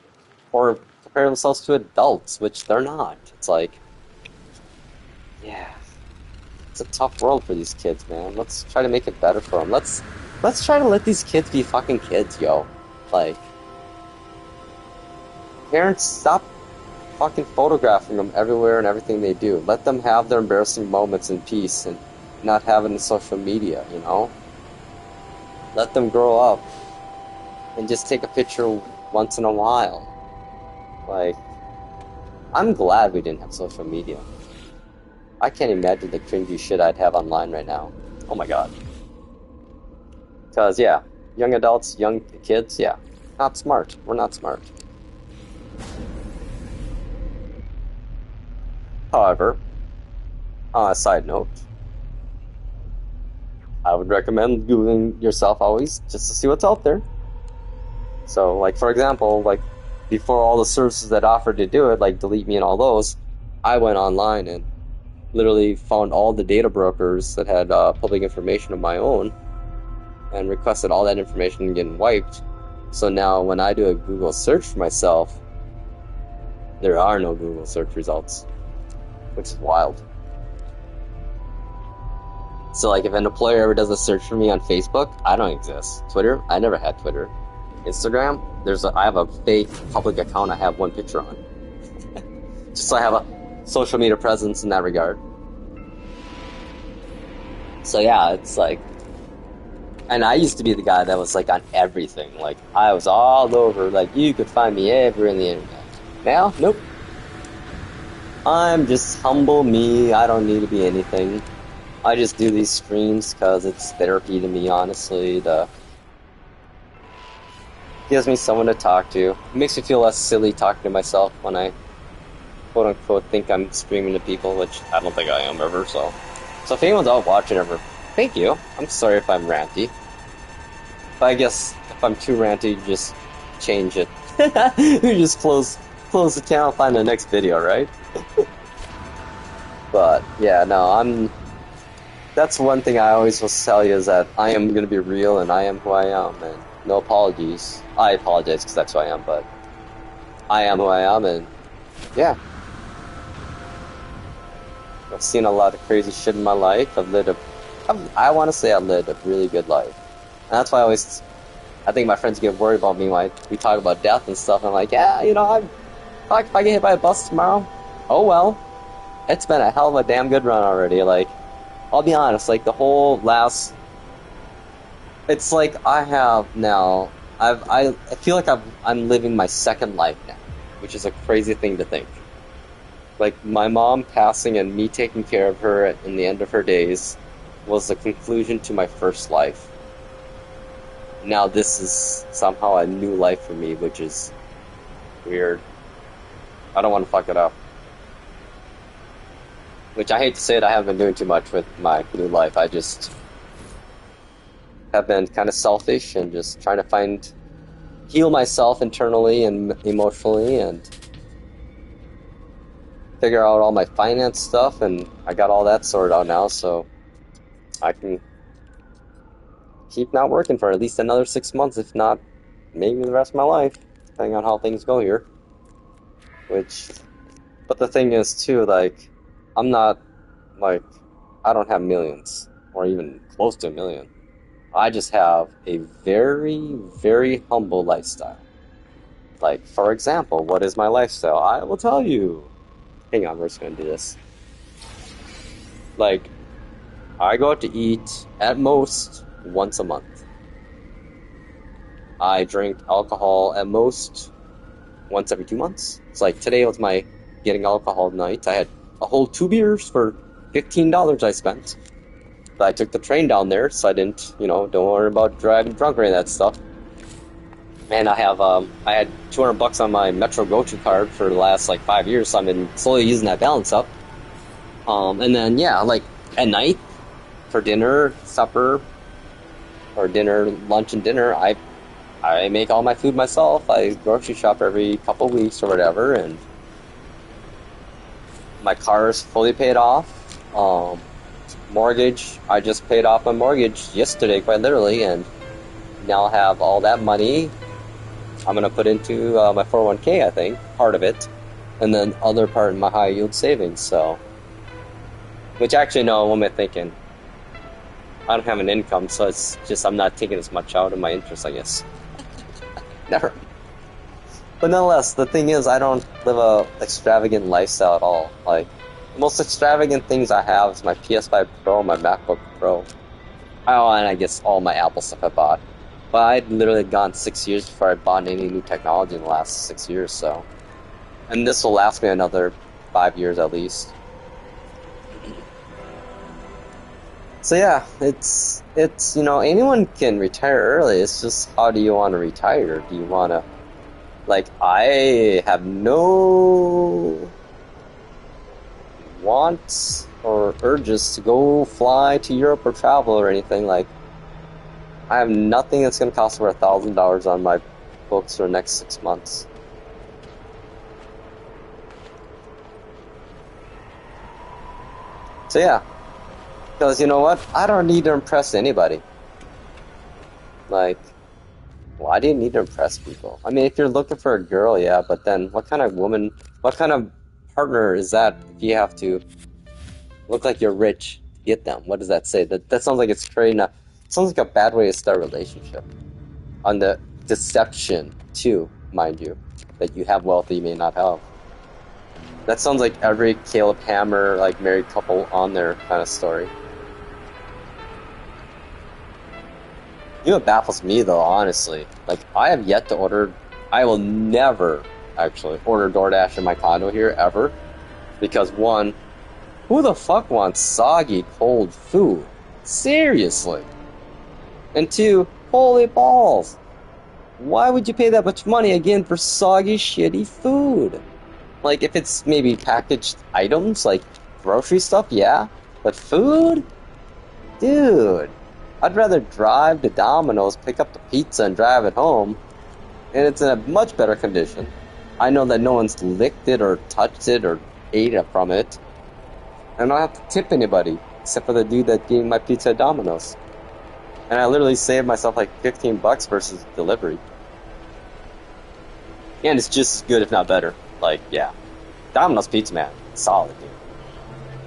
Or compare themselves to adults, which they're not. It's like, yeah, it's a tough world for these kids, man. Let's try to make it better for them. Let's try to let these kids be fucking kids, yo. Like, parents, stop fucking photographing them everywhere and everything they do. Let them have their embarrassing moments in peace and not have it in social media, you know? Let them grow up and just take a picture once in a while. Like, I'm glad we didn't have social media. I can't imagine the cringy shit I'd have online right now. Oh my God. Because, yeah, young adults, young kids, yeah, not smart. We're not smart. However, on a side note, I would recommend Googling yourself always just to see what's out there. So, like, for example, like, before all the services that offered to do it, like Delete Me and all those, I went online and literally found all the data brokers that had public information of my own and requested all that information getting wiped. So now when I do a Google search for myself, there are no Google search results, which is wild. So, like, if an employer ever does a search for me on Facebook, I don't exist. Twitter, I never had Twitter. Instagram, I have a fake public account I have one picture on. Just so I have a social media presence in that regard. So yeah, it's like, and I used to be the guy that was like on everything. Like I was all over. Like you could find me everywhere in the internet. Now, nope. I'm just humble me. I don't need to be anything. I just do these streams because it's therapy to me, honestly. Gives me someone to talk to. It makes me feel less silly talking to myself when I quote unquote think I'm streaming to people, which I don't think I am ever. So if anyone's out watching ever, thank you. I'm sorry if I'm ranty. But I guess if I'm too ranty, just change it. You just close the channel, find the next video, right? But yeah, no, that's one thing I always will tell you is that I am gonna be real and I am who I am, and no apologies. I apologize because that's who I am, but I am who I am, and yeah. I've seen a lot of crazy shit in my life. I want to say I lived a really good life. And that's why I think my friends get worried about me when we talk about death and stuff. And I'm like, yeah, if I get hit by a bus tomorrow, oh well. It's been a hell of a damn good run already. Like, I'll be honest, like the whole last, it's like I feel like I'm living my second life now, which is a crazy thing to think. Like my mom passing and me taking care of her in the end of her days was the conclusion to my first life. Now this is somehow a new life for me, which is weird. I don't want to fuck it up. Which I hate to say it, I haven't been doing too much with my new life. I just have been kind of selfish and just trying to heal myself internally and emotionally and figure out all my finance stuff, and I got all that sorted out now, so I can keep not working for at least another 6 months, if not maybe the rest of my life, depending on how things go here. But the thing is too, like, I'm not, like, I don't have millions, or even close to a million. I just have a very, very humble lifestyle. Like, for example, what is my lifestyle? I will tell you. Hang on, we're just gonna do this. Like, I go out to eat at most once a month. I drink alcohol at most once every 2 months. It's like today was my getting alcohol night. I had a whole 2 beers for $15 I spent. But I took the train down there, so I didn't, don't worry about driving drunk or any of that stuff. And I had $200 on my Metro Go-To card for the last like 5 years, so I've been slowly using that balance up. And then yeah, like at night for dinner, supper, or dinner, lunch and dinner, I make all my food myself. I grocery shop every couple weeks or whatever, and my car is fully paid off. Mortgage, I just paid off my mortgage yesterday, quite literally, and now I have all that money I'm going to put into my 401k, I think, part of it, and then other part in my high yield savings, so, which actually, no, what am I thinking? I don't have an income, so it's just I'm not taking as much out of my interest, I guess. Never. But nonetheless, the thing is, I don't live a extravagant lifestyle at all. Like, the most extravagant things I have is my PS5 Pro, my MacBook Pro. Oh, and I guess all my Apple stuff I bought. But I'd literally gone 6 years before I bought any new technology in the last 6 years, so. And this will last me another 5 years at least. So yeah, it's anyone can retire early. It's just how do you want to retire? Do you want to, like, I have no wants or urges to go fly to Europe or travel or anything. Like, I have nothing that's going to cost over $1,000 on my books for the next 6 months. So yeah. Because you know what? I don't need to impress anybody. Like, why do you need to impress people? I mean, if you're looking for a girl, yeah, but then what kind of partner is that if you have to look like you're rich to get them? What does that say? That sounds like it's creating sounds like a bad way to start a relationship. On the deception, too, mind you, that you have wealth that you may not have. That sounds like every Caleb Hammer, like, married couple on there kind of story. You know what baffles me though, honestly? Like, I have yet to order. I will never actually order DoorDash in my condo here ever, because one, who the fuck wants soggy cold food? Seriously. And two, holy balls. Why would you pay that much money again for soggy, shitty food? Like, if it's maybe packaged items, like grocery stuff, yeah. But food? Dude. I'd rather drive to Domino's, pick up the pizza, and drive it home. And it's in a much better condition. I know that no one's licked it or touched it or ate it from it. And I don't have to tip anybody, except for the dude that gave me my pizza at Domino's. And I literally saved myself like $15 versus delivery. And it's just as good, if not better. Like, yeah. Domino's pizza, man. Solid, dude.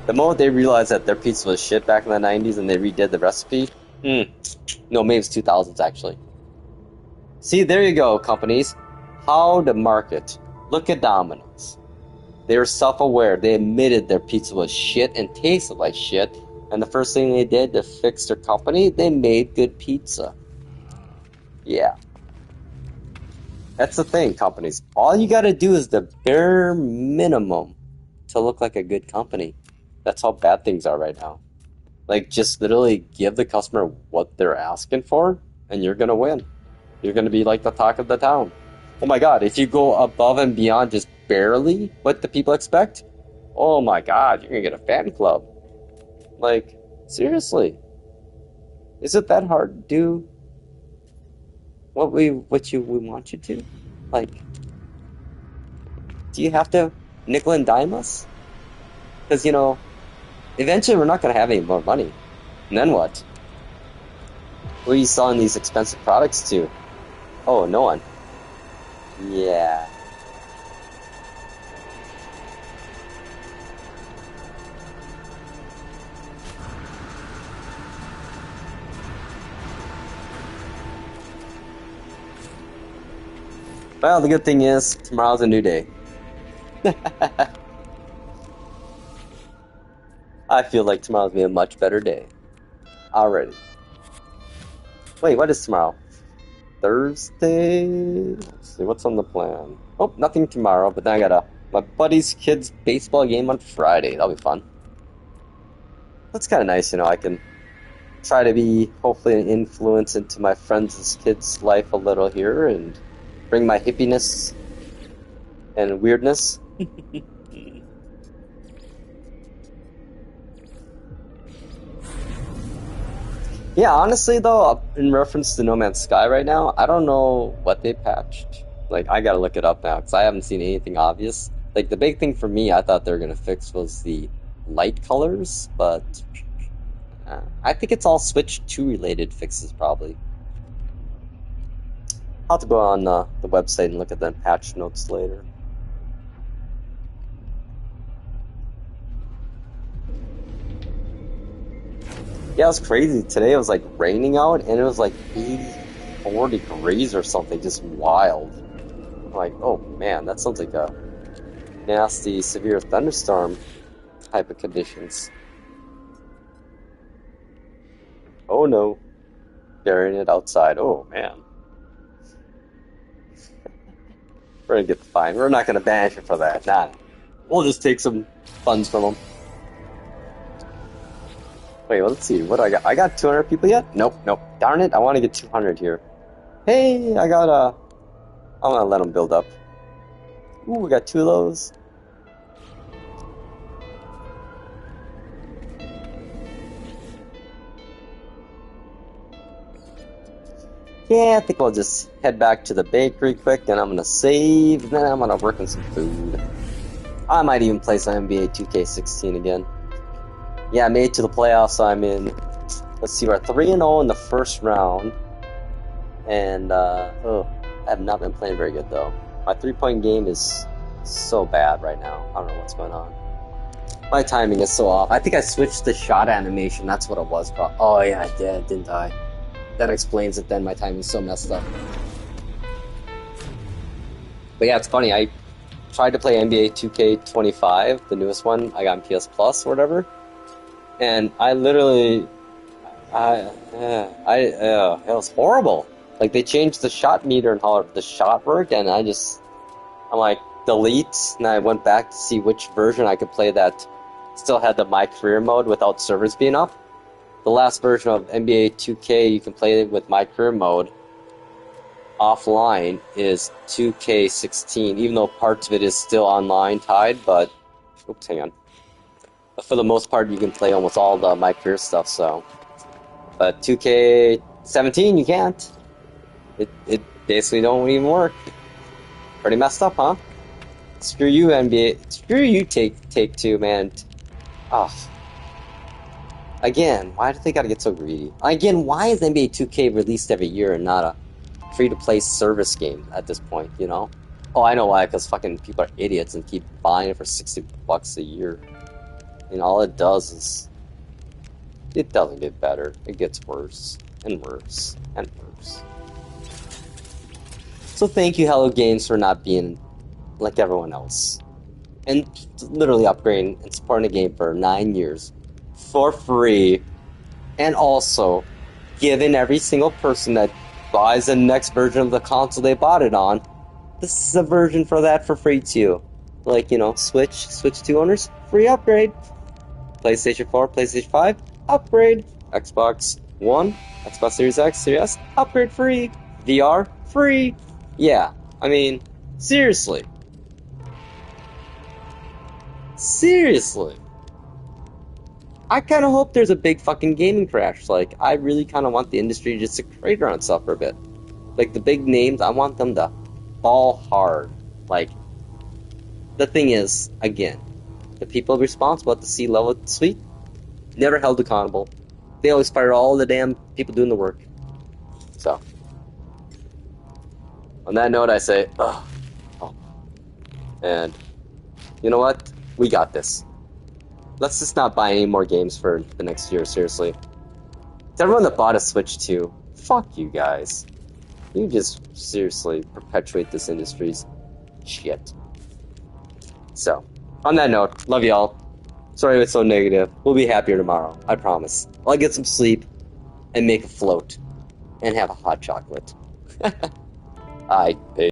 The moment they realized that their pizza was shit back in the 90s and they redid the recipe, no, maybe it's 2000s, actually. See, there you go, companies. How to market. Look at Domino's. They were self-aware. They admitted their pizza was shit and tasted like shit. And the first thing they did to fix their company, they made good pizza. Yeah. That's the thing, companies. All you gotta do is the bare minimum to look like a good company. That's how bad things are right now. Like, just literally give the customer what they're asking for, and you're gonna win. You're gonna be like the talk of the town. Oh my god, if you go above and beyond just barely what the people expect, oh my god, you're gonna get a fan club. Like, seriously. Is it that hard to do what we want you to? Like, do you have to nickel and dime us? Because, you know, eventually we're not going to have any more money. And then what? Who are you selling these expensive products to? Oh, no one. Yeah. Well, the good thing is, tomorrow's a new day. I feel like tomorrow's gonna be a much better day. Already. Wait, what is tomorrow? Thursday? Let's see, what's on the plan? Oh, nothing tomorrow, but then I got my buddy's kid's baseball game on Friday. That'll be fun. That's kind of nice, you know, I can try to be, hopefully, an influence into my friends' kids' life a little here, and bring my hippiness and weirdness. Yeah, honestly though, in reference to No Man's Sky right now, I don't know what they patched. Like, I gotta look it up now, because I haven't seen anything obvious. Like, the big thing for me, I thought they were gonna fix was the light colors, but I think it's all Switch 2 related fixes, probably. I'll have to go on the website and look at the patch notes later. Yeah, it was crazy. Today it was like raining out and it was like 84 degrees or something, just wild. I'm like, oh man, that sounds like a nasty, severe thunderstorm type of conditions. Oh no, burying it outside. Oh man. We're gonna get fined. We're not gonna banish him for that. Nah. We'll just take some funds from him. Wait, well, let's see. What do I got? I got 200 people yet? Nope, nope. Darn it, I want to get 200 here. Hey, I got I'm gonna let them build up. Ooh, we got 2 of those. Yeah, I think we'll just head back to the bakery quick, and I'm gonna save, and then I'm gonna work on some food. I might even play some NBA 2K16 again. Yeah, I made it to the playoffs, so I'm in, let's see, we're 3-0 in the first round. And, I have not been playing very good, though. My 3-point game is so bad right now. I don't know what's going on. My timing is so off. I think I switched the shot animation. That's what it was. Oh, yeah, I did, didn't I? That explains it then. My timing's so messed up. But yeah, it's funny. I tried to play NBA 2K25, the newest one I got on PS Plus or whatever. And I literally It was horrible. Like they changed the shot meter and how the shot worked, and I'm like delete, and I went back to see which version I could play that still had the My Career mode without servers being up. The last version of NBA 2K you can play it with My Career mode offline is 2K16, even though parts of it is still online tied, but oops, hang on. But for the most part, you can play almost all the My Career stuff. So, but 2K17 you can't. It basically don't even work. Pretty messed up, huh? Screw you, NBA. Screw you, Take Two, man. Oh, again, why do they gotta get so greedy? Again, why is NBA 2K released every year and not a free-to-play service game at this point, you know? Oh, I know why, because fucking people are idiots and keep buying it for $60 a year. And all it does is... it doesn't get better. It gets worse, and worse, and worse. So thank you, Hello Games, for not being like everyone else. And literally upgrading and supporting the game for 9 years. For free. And also, giving every single person that buys the next version of the console they bought it on, this is a version for that for free too. Like, you know, Switch 2 owners, free upgrade. PlayStation 4, PlayStation 5, upgrade. Xbox One, Xbox Series X, Series S, upgrade free. VR, free. Yeah, I mean, seriously. Seriously. I kind of hope there's a big fucking gaming crash. Like, I really kind of want the industry just to crater on itself for a bit. Like, the big names, I want them to fall hard. Like, the thing is, again, the people responsible at the C-level suite never held accountable. They always fire all the damn people doing the work. So, on that note, I say, ugh. Oh. And, you know what? We got this. Let's just not buy any more games for the next year, seriously. To everyone that bought a Switch 2, fuck you guys. You just seriously perpetuate this industry's shit. So, on that note, love y'all. Sorry it's so negative. We'll be happier tomorrow, I promise. I'll get some sleep and make a float and have a hot chocolate. Alright, peace.